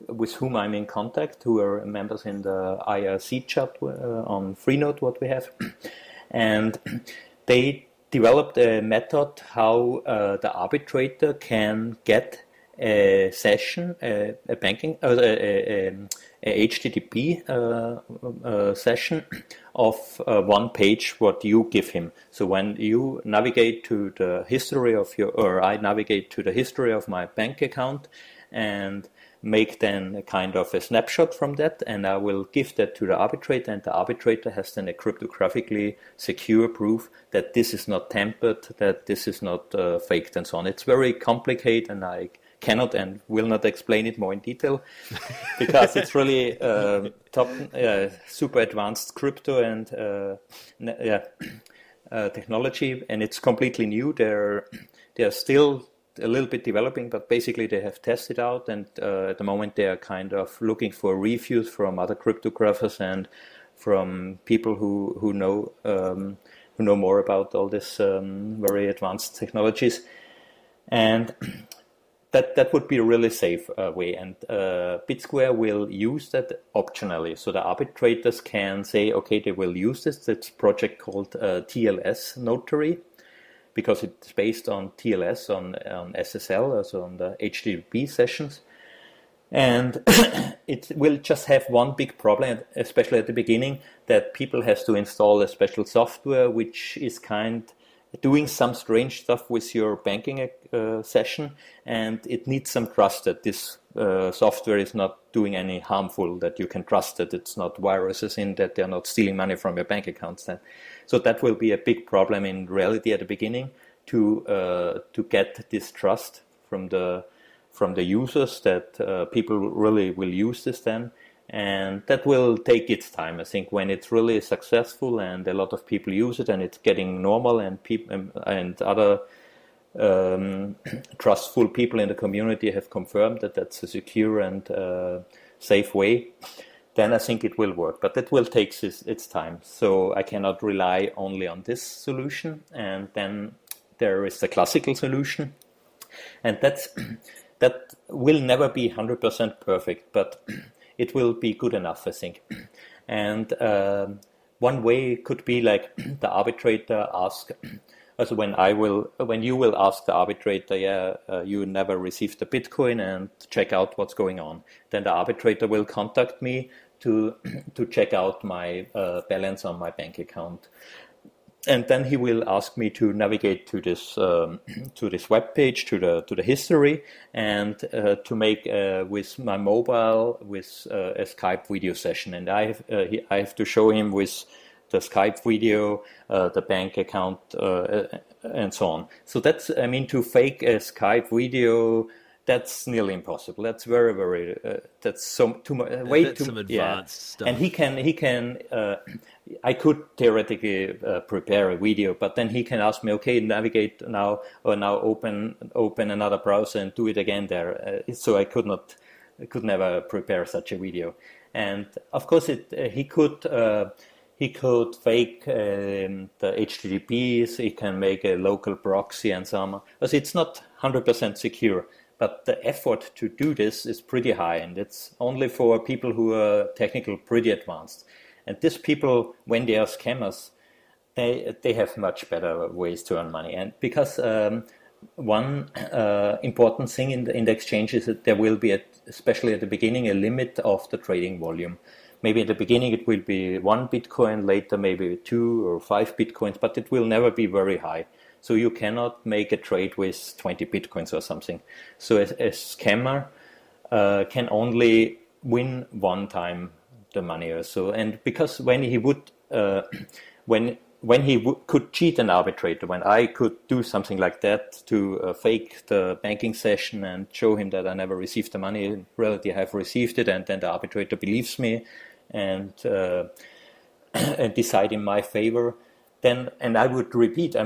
with whom I'm in contact, who are members in the IRC chat on Freenode, what we have, and they developed a method how the arbitrator can get a session, a HTTP session of one page what you give him. So when you navigate to the history of I navigate to the history of my bank account and make then a kind of a snapshot from that, and I will give that to the arbitrator, and the arbitrator has then a cryptographically secure proof that this is not tampered, that this is not faked and so on. It's very complicated, and I cannot and will not explain it more in detail because it's really top super advanced crypto and technology, and it's completely new. They're still a little bit developing, but basically they have tested out, and at the moment they are kind of looking for reviews from other cryptographers and from people who know more about all this very advanced technologies, and that would be a really safe way, and BitSquare will use that optionally. So the arbitrators can say, okay, they will use this. It's a project called TLS Notary, because it's based on TLS, on SSL, also on the HTTP sessions. And it will just have one big problem, especially at the beginning, that people have to install a special software which is kind doing some strange stuff with your banking session, and it needs some trust that this software is not doing any harmful, that you can trust that it's not viruses in, that they're not stealing money from your bank accounts. So that will be a big problem in reality at the beginning, to get this trust from the users that people really will use this then. And that will take its time. I think when it's really successful and a lot of people use it and it's getting normal, and people and other trustful people in the community have confirmed that that's a secure and safe way, then I think it will work. But that will take its time. So I cannot rely only on this solution. And then there is the classical solution, and that will never be 100% perfect, but it will be good enough, I think. And one way could be like the arbitrator ask, also when you will ask the arbitrator, you never received the Bitcoin, and check out what's going on. Then the arbitrator will contact me to check out my balance on my bank account. And then he will ask me to navigate to this web page, to the history, and to make with my mobile with a Skype video session. And I have to show him with the Skype video, the bank account, and so on. So that's, to fake a Skype video, that's nearly impossible. That's very, very. That's too much. Way too some advanced stuff. And he can. I could theoretically prepare a video, but then he can ask me, okay, navigate now, or now open another browser and do it again there. So I could never prepare such a video. And of course, he could fake the HTTPs. He can make a local proxy and so on. Because it's not 100% secure. But the effort to do this is pretty high, and it's only for people who are technically pretty advanced. And these people, when they are scammers, they have much better ways to earn money. And because one important thing in the exchange is that there will be, especially at the beginning, a limit of the trading volume. Maybe at the beginning it will be 1 Bitcoin, later maybe 2 or 5 Bitcoins, but it will never be very high. So you cannot make a trade with 20 Bitcoins or something. So a scammer can only win one time the money or so. And because when he would, could cheat an arbitrator, when I could do something like that to fake the banking session and show him that I never received the money, in reality I have received it, and then the arbitrator believes me and decide in my favor, then, and I would repeat,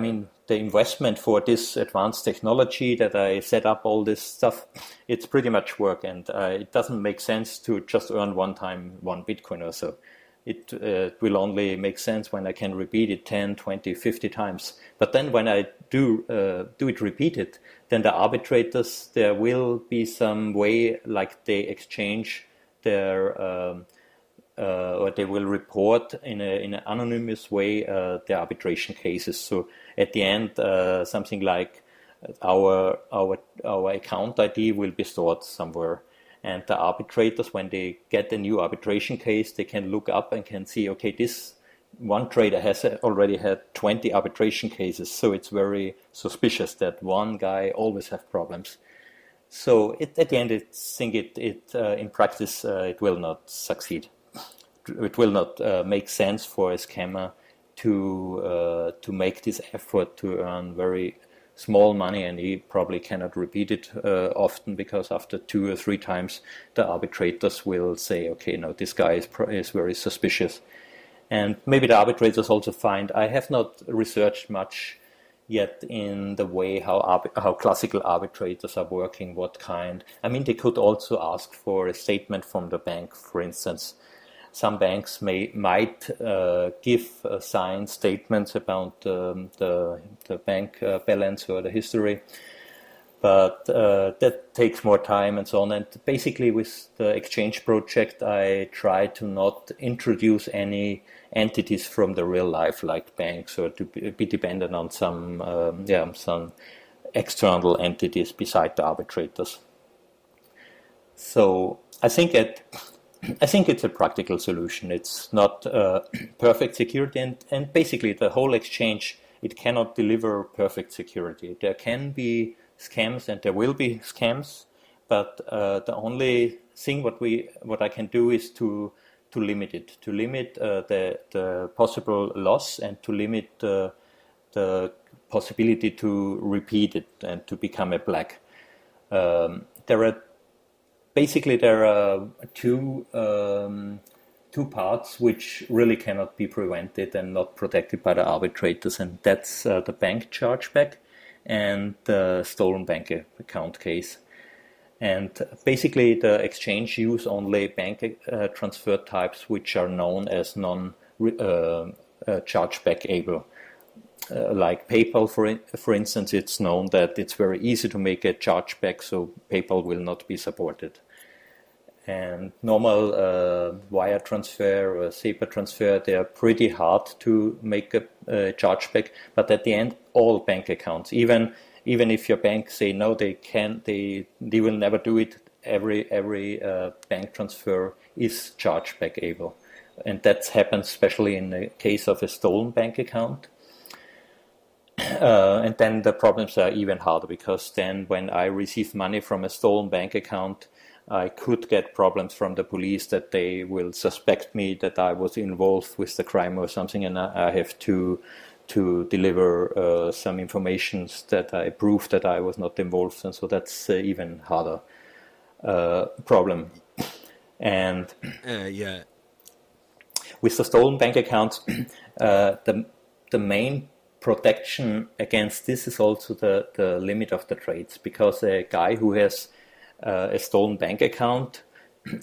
the investment for this advanced technology that I set up all this stuff, it's pretty much work, and it doesn't make sense to just earn one time 1 Bitcoin or so. It will only make sense when I can repeat it 10, 20, 50 times. But then when I do it repeated, then the arbitrators, there will be some way, like they exchange their or they will report in an anonymous way the arbitration cases. So at the end, something like our account ID will be stored somewhere, and the arbitrators, when they get a new arbitration case, they can look up and can see, okay, this one trader has already had 20 arbitration cases, so it's very suspicious that one guy always have problems. So at the end, I think in practice it will not succeed. It will not make sense for a scammer to make this effort to earn very small money, and he probably cannot repeat it often, because after 2 or 3 times the arbitrators will say, okay, no, this guy is very suspicious. And maybe the arbitrators also find, I have not researched much yet in the way how classical arbitrators are working, what kind. They could also ask for a statement from the bank, for instance. Some banks might give signed statements about the bank balance or the history, but that takes more time and so on. And basically with the Exchange project, I try to not introduce any entities from the real life, like banks, or to be dependent on some external entities beside the arbitrators. So I think it's a practical solution. It's not perfect security, and basically the whole exchange it cannot deliver perfect security. There can be scams and there will be scams, but the only thing what I can do is to limit it, to limit the possible loss, and to limit the possibility to repeat it and to become a black. There are two parts which really cannot be prevented and not protected by the arbitrators, and that's the bank chargeback and the stolen bank account case. And basically the exchange use only bank transfer types which are known as non-chargeback able. Like PayPal, for instance, it's known that it's very easy to make a chargeback, so PayPal will not be supported. And normal wire transfer or SEPA transfer, they are pretty hard to make a chargeback. But at the end, all bank accounts, even if your bank say no, they will never do it. Every bank transfer is chargeback able, and that happens especially in the case of a stolen bank account. And then the problems are even harder, because then when I receive money from a stolen bank account, I could get problems from the police that they will suspect me that I was involved with the crime or something, and I have to deliver some information that I prove that I was not involved, and so that's even harder problem. And yeah, with the stolen bank accounts, the main protection against this is also the limit of the trades, because a guy who has a stolen bank account,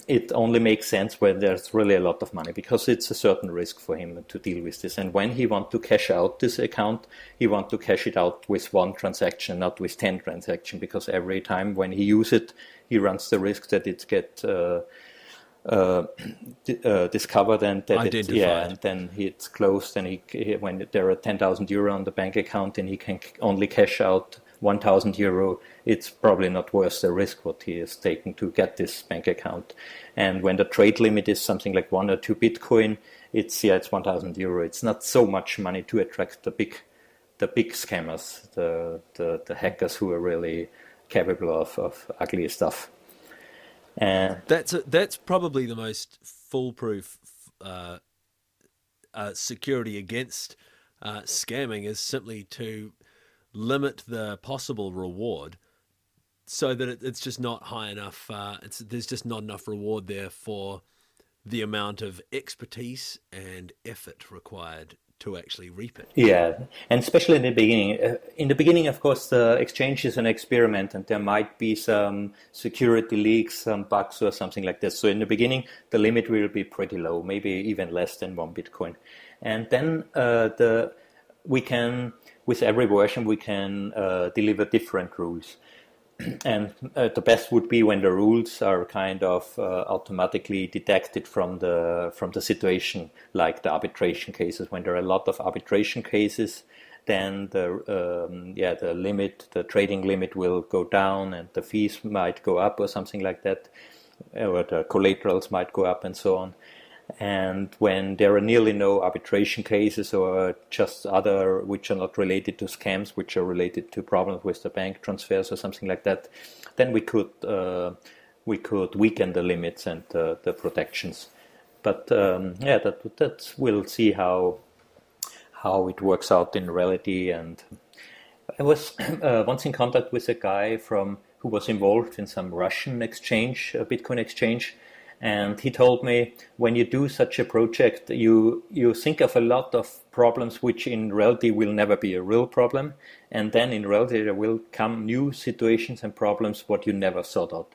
it only makes sense when there's really a lot of money, because it's a certain risk for him to deal with this. And when he wants to cash out this account, he wants to cash it out with one transaction, not with 10 transactions, because every time when he uses it, he runs the risk that it gets discovered and that identified. and then it's closed, and he when there are 10,000 euro on the bank account and he can only cash out 1,000 euro, it's probably not worth the risk what he is taking to get this bank account. And when the trade limit is something like 1 or 2 Bitcoin, it's 1,000 euro. It's not so much money to attract the big scammers, the hackers who are really capable of ugly stuff. And that's probably the most foolproof security against scamming, is simply to limit the possible reward, so that it's just not high enough. There's just not enough reward there for the amount of expertise and effort required to actually reap it. Yeah, and especially in the beginning. In the beginning, of course, the exchange is an experiment, and there might be some security leaks, some bugs or something like this. So in the beginning, the limit will be pretty low, maybe even less than 1 Bitcoin. And then we can, with every version, we can deliver different rules. And the best would be when the rules are kind of automatically detected from the situation, like the arbitration cases. When there are a lot of arbitration cases, then the limit, the trading limit, will go down, and the fees might go up or something like that, or the collaterals might go up and so on. And when there are nearly no arbitration cases, or just other which are not related to scams, which are related to problems with the bank transfers or something like that, then we could weaken the limits and the protections. But that we'll see how it works out in reality. And I was once in contact with a guy who was involved in some Russian exchange, a Bitcoin exchange. And he told me, when you do such a project, you think of a lot of problems which in reality will never be a real problem. And then in reality there will come new situations and problems what you never thought of.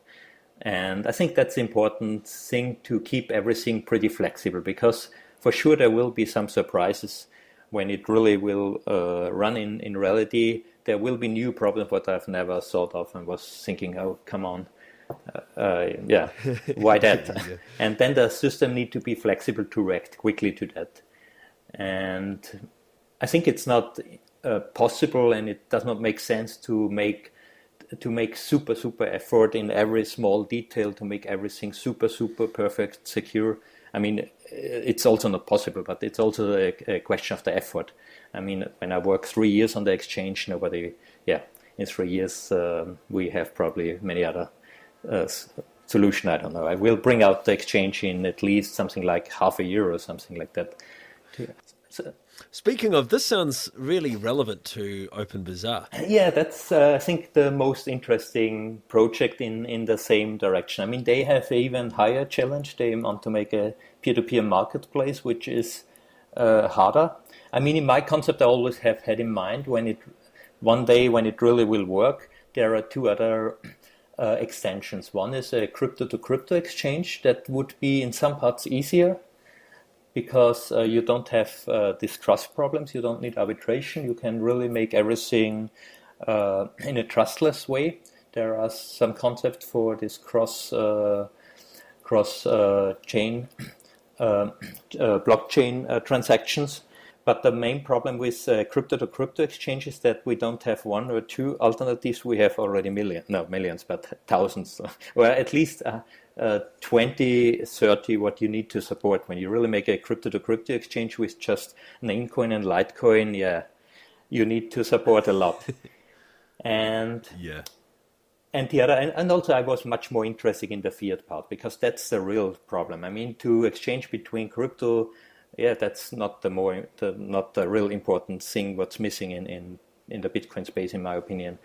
And I think that's the important thing, to keep everything pretty flexible, because for sure there will be some surprises when it really will run in reality. There will be new problems what I've never thought of and was thinking, oh, come on. Why that? Yeah. And then the system need to be flexible to react quickly to that. And I think it's not possible, and it does not make sense to make super effort in every small detail to make everything super perfect secure. I mean, it's also not possible, but it's also a question of the effort. I mean, when I work 3 years on the exchange, in 3 years we have probably many other solution. I don't know. I will bring out the exchange in at least something like half a year or something like that. Speaking of, this sounds really relevant to OpenBazaar. Yeah, that's I think the most interesting project in the same direction. I mean, they have an even higher challenge. They want to make a peer-to-peer marketplace, which is harder. I mean, in my concept, I always have had in mind one day when it really will work, there are two other extensions. One is a crypto-to-crypto exchange that would be in some parts easier, because you don't have these trust problems, you don't need arbitration, you can really make everything in a trustless way. There are some concepts for this cross-chain blockchain transactions. But the main problem with crypto-to-crypto exchange is that we don't have one or two alternatives. We have already millions, but thousands, or at least 20, 30 what you need to support. When you really make a crypto-to-crypto exchange with just Namecoin and Litecoin, yeah, you need to support a lot. And the other, and also I was much more interested in the fiat part, because that's the real problem. I mean, to exchange between crypto, that's not the real important thing. What's missing in the Bitcoin space, in my opinion.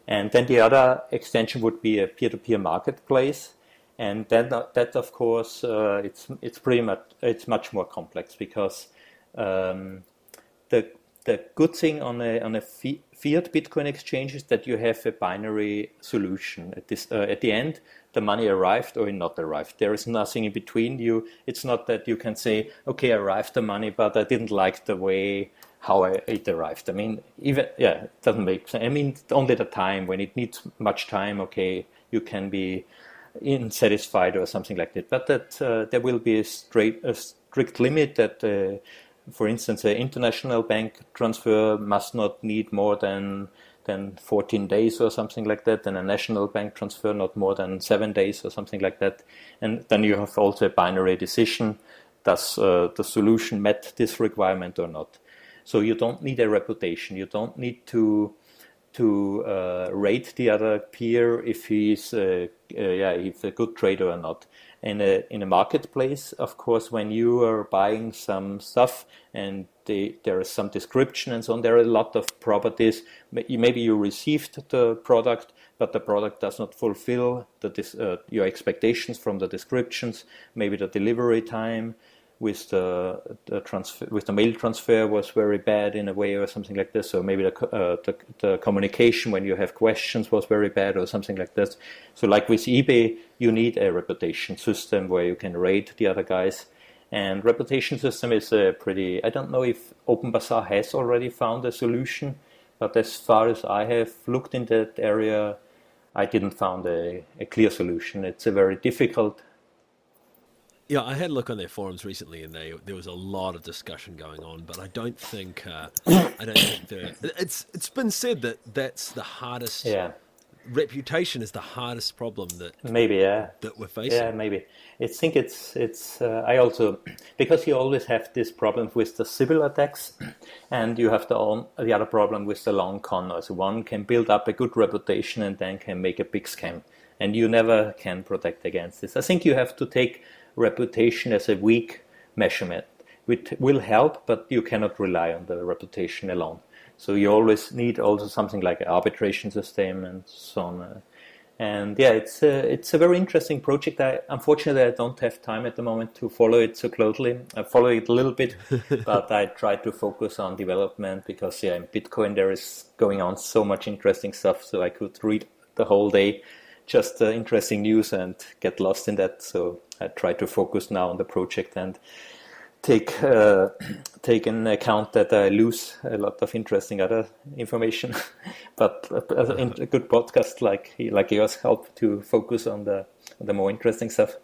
And then the other extension would be a peer-to-peer marketplace, and then that of course it's much more complex, because the good thing on a fiat Bitcoin exchange is that you have a binary solution. At the end, the money arrived or not arrived. There is nothing in between. It's not that you can say, okay, arrived the money, but I didn't like the way how it arrived. I mean, it doesn't make sense. I mean, only the time, when it needs much time, okay, you can be unsatisfied or something like that. But that there will be a strict limit that, for instance, an international bank transfer must not need more than 14 days or something like that, and a national bank transfer not more than 7 days or something like that. And then you have also a binary decision: does the solution met this requirement or not? So you don't need a reputation. You don't need to rate the other peer if he's if a good trader or not. In a marketplace, of course, when you are buying some stuff and there is some description and so on, there are a lot of properties. Maybe you received the product, but the product does not fulfill your expectations from the descriptions. Maybe the delivery time with the mail transfer was very bad in a way, or something like this. So maybe the communication when you have questions was very bad, or something like this. So like with eBay, you need a reputation system where you can rate the other guys. And reputation system is I don't know if OpenBazaar has already found a solution, but as far as I have looked in that area, I didn't find a clear solution. It's a very difficult. Yeah, I had a look on their forums recently, and there was a lot of discussion going on. But I don't think it's been said that that's the hardest. Yeah. Reputation is the hardest problem that we're facing. Yeah, maybe. I think it's I also, because you always have this problem with the Sybil attacks, and you have the other problem with the long con. So one can build up a good reputation and then can make a big scam, and you never can protect against this. I think you have to take reputation as a weak measurement, which will help, but you cannot rely on the reputation alone. So you always need also something like an arbitration system and so on. And yeah, it's a very interesting project. Unfortunately, I don't have time at the moment to follow it so closely. I follow it a little bit, but I try to focus on development, because in Bitcoin there is going on so much interesting stuff. So I could read the whole day just interesting news and get lost in that. So I try to focus now on the project and take in account that I lose a lot of interesting other information. But a good podcast like yours help to focus on the more interesting stuff.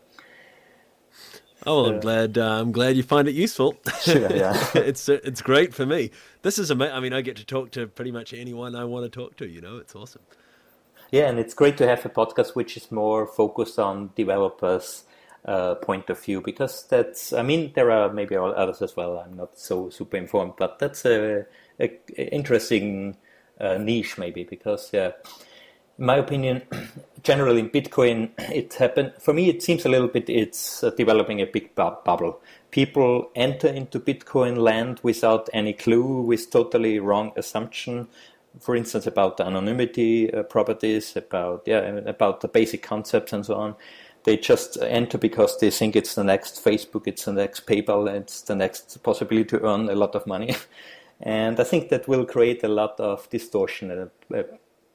Oh, well, I'm glad you find it useful. Sure, yeah. It's great for me. This is amazing. I mean, I get to talk to pretty much anyone I want to talk to. It's awesome. Yeah, and it's great to have a podcast which is more focused on developers point of view, because that's, I mean, there are maybe others as well. I'm not so super informed, but that's a interesting niche maybe, because in my opinion, generally in Bitcoin, it happened for me. It seems a little bit it's developing a big bubble. People enter into Bitcoin land without any clue, with totally wrong assumption. For instance, about the anonymity properties, about the basic concepts and so on. They just enter because they think it's the next Facebook, it's the next PayPal, it's the next possibility to earn a lot of money. And I think that will create a lot of distortion and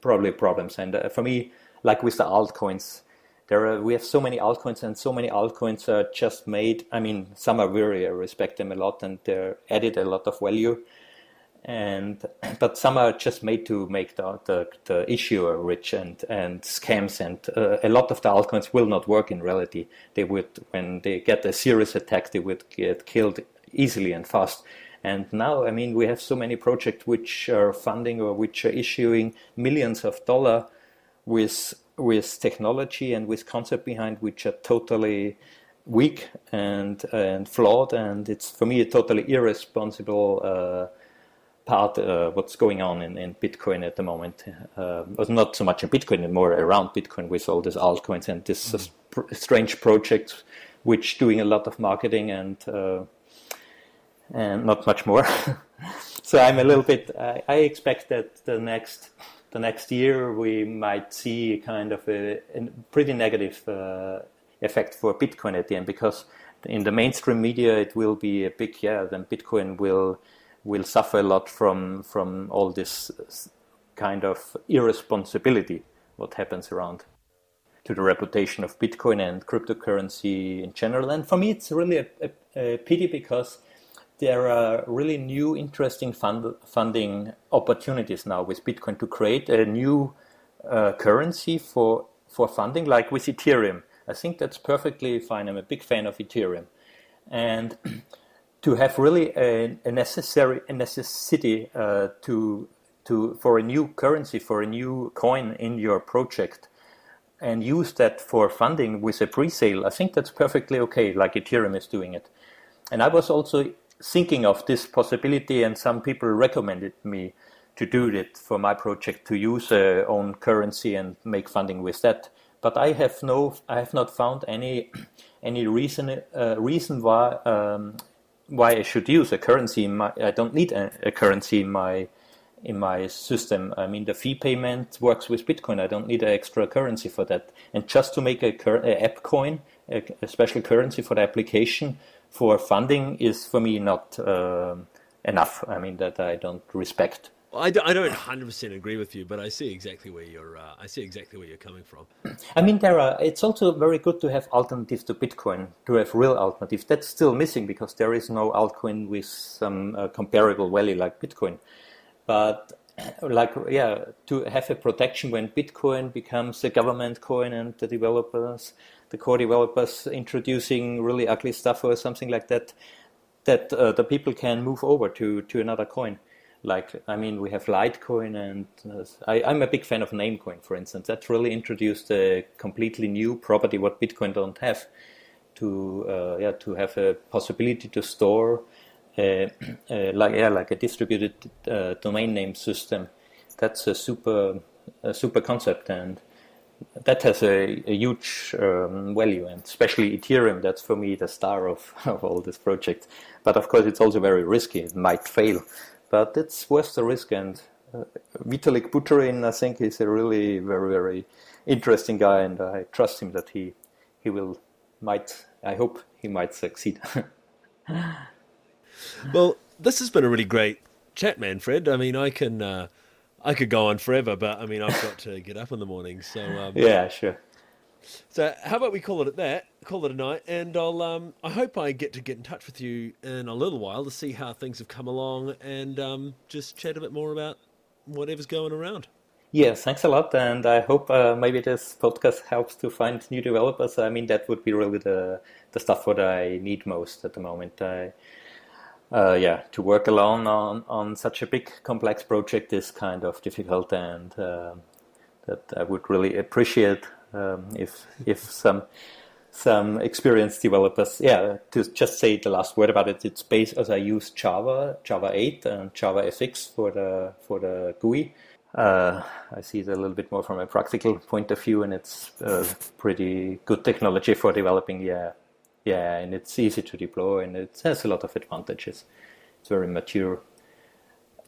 probably problems. And for me, like with the altcoins, we have so many altcoins, and so many altcoins are just made. I mean, some are very, I respect them a lot, and they're added a lot of value. But some are just made to make the issuer rich, and scams, and a lot of the altcoins will not work in reality. They would, when they get a serious attack, they would get killed easily and fast. And now, I mean, we have so many projects which are funding or which are issuing millions of dollars with technology and with concept behind, which are totally weak and flawed. And it's, for me, a totally irresponsible part what's going on in Bitcoin at the moment. But not so much in Bitcoin, more around Bitcoin, with all these altcoins and this strange projects which doing a lot of marketing and not much more. So I'm a little bit, I expect that the next year we might see kind of a pretty negative effect for Bitcoin at the end, because in the mainstream media it will be a big, then Bitcoin will suffer a lot from all this kind of irresponsibility what happens around to the reputation of Bitcoin and cryptocurrency in general. And for me, it's really a pity, because there are really new, interesting funding opportunities now with Bitcoin to create a new currency for funding, like with Ethereum. I think that's perfectly fine. I'm a big fan of Ethereum. And to have really a necessity for a new currency, for a new coin in your project, and use that for funding with a pre-sale, I think that's perfectly okay, like Ethereum is doing it. And I was also thinking of this possibility, and some people recommended me to do it for my project, to use their own currency and make funding with that. But I have not found any reason why I should use a currency. I don't need a currency in my system. I mean, the fee payment works with Bitcoin. I don't need an extra currency for that. And just to make a app coin, a special currency for the application for funding, is for me not enough. I mean, that I don't respect. I don't 100% agree with you, but I see exactly where you're coming from. I mean, it's also very good to have alternatives to Bitcoin, to have real alternatives. That's still missing, because there is no altcoin with some comparable value like Bitcoin. But to have a protection when Bitcoin becomes a government coin, and the core developers introducing really ugly stuff or something like that, the people can move over to another coin. Like, I mean, we have Litecoin, and I'm a big fan of Namecoin, for instance. That really introduced a completely new property what Bitcoin don't have, to have a possibility to store like a distributed domain name system. That's a super concept, and that has a huge value, and especially Ethereum. That's for me the star of all this project. But of course, it's also very risky. It might fail. But it's worth the risk, and Vitalik Buterin, I think, is a really very, very interesting guy, and I trust him that he I hope he might succeed. Well, this has been a really great chat, Manfred. I mean, I could go on forever, but I mean, I've got to get up in the morning, so yeah, sure. So how about we call it a night, and I hope I get in touch with you in a little while to see how things have come along, and just chat a bit more about whatever's going around. Yeah, thanks a lot, and I hope maybe this podcast helps to find new developers. I mean, that would be really the stuff what I need most at the moment. To work alone on such a big, complex project is kind of difficult, and that I would really appreciate if some experienced developers. Yeah, to just say the last word about it, it's based as I use Java 8 and Java FX for the GUI. I see it a little bit more from a practical point of view, and it's pretty good technology for developing. Yeah, and it's easy to deploy, and it has a lot of advantages. It's very mature.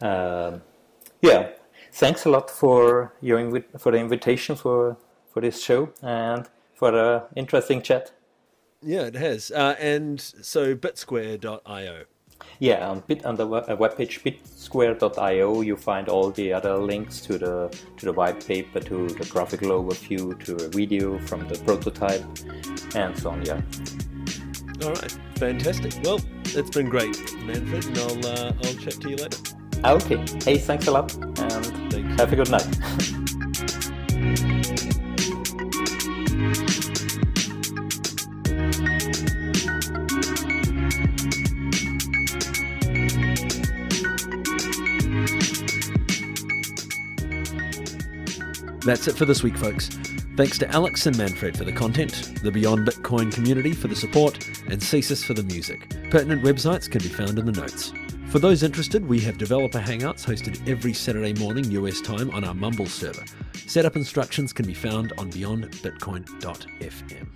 Yeah, thanks a lot for the invitation for this show and for the interesting chat. Yeah, it has. And so bitsquare.io. Yeah, on the webpage bitsquare.io you find all the other links to the white paper, to the graphical overview, to a video from the prototype, and so on. Yeah. All right, fantastic. Well, it's been great, Manfred, and I'll chat to you later. Okay. Hey, thanks a lot, and have a good night. That's it for this week, folks. Thanks to Alex and Manfred for the content, the Beyond Bitcoin community for the support, and Cesis for the music. Pertinent websites can be found in the notes. For those interested, we have developer hangouts hosted every Saturday morning US time on our Mumble server. Setup instructions can be found on beyondbitcoin.fm.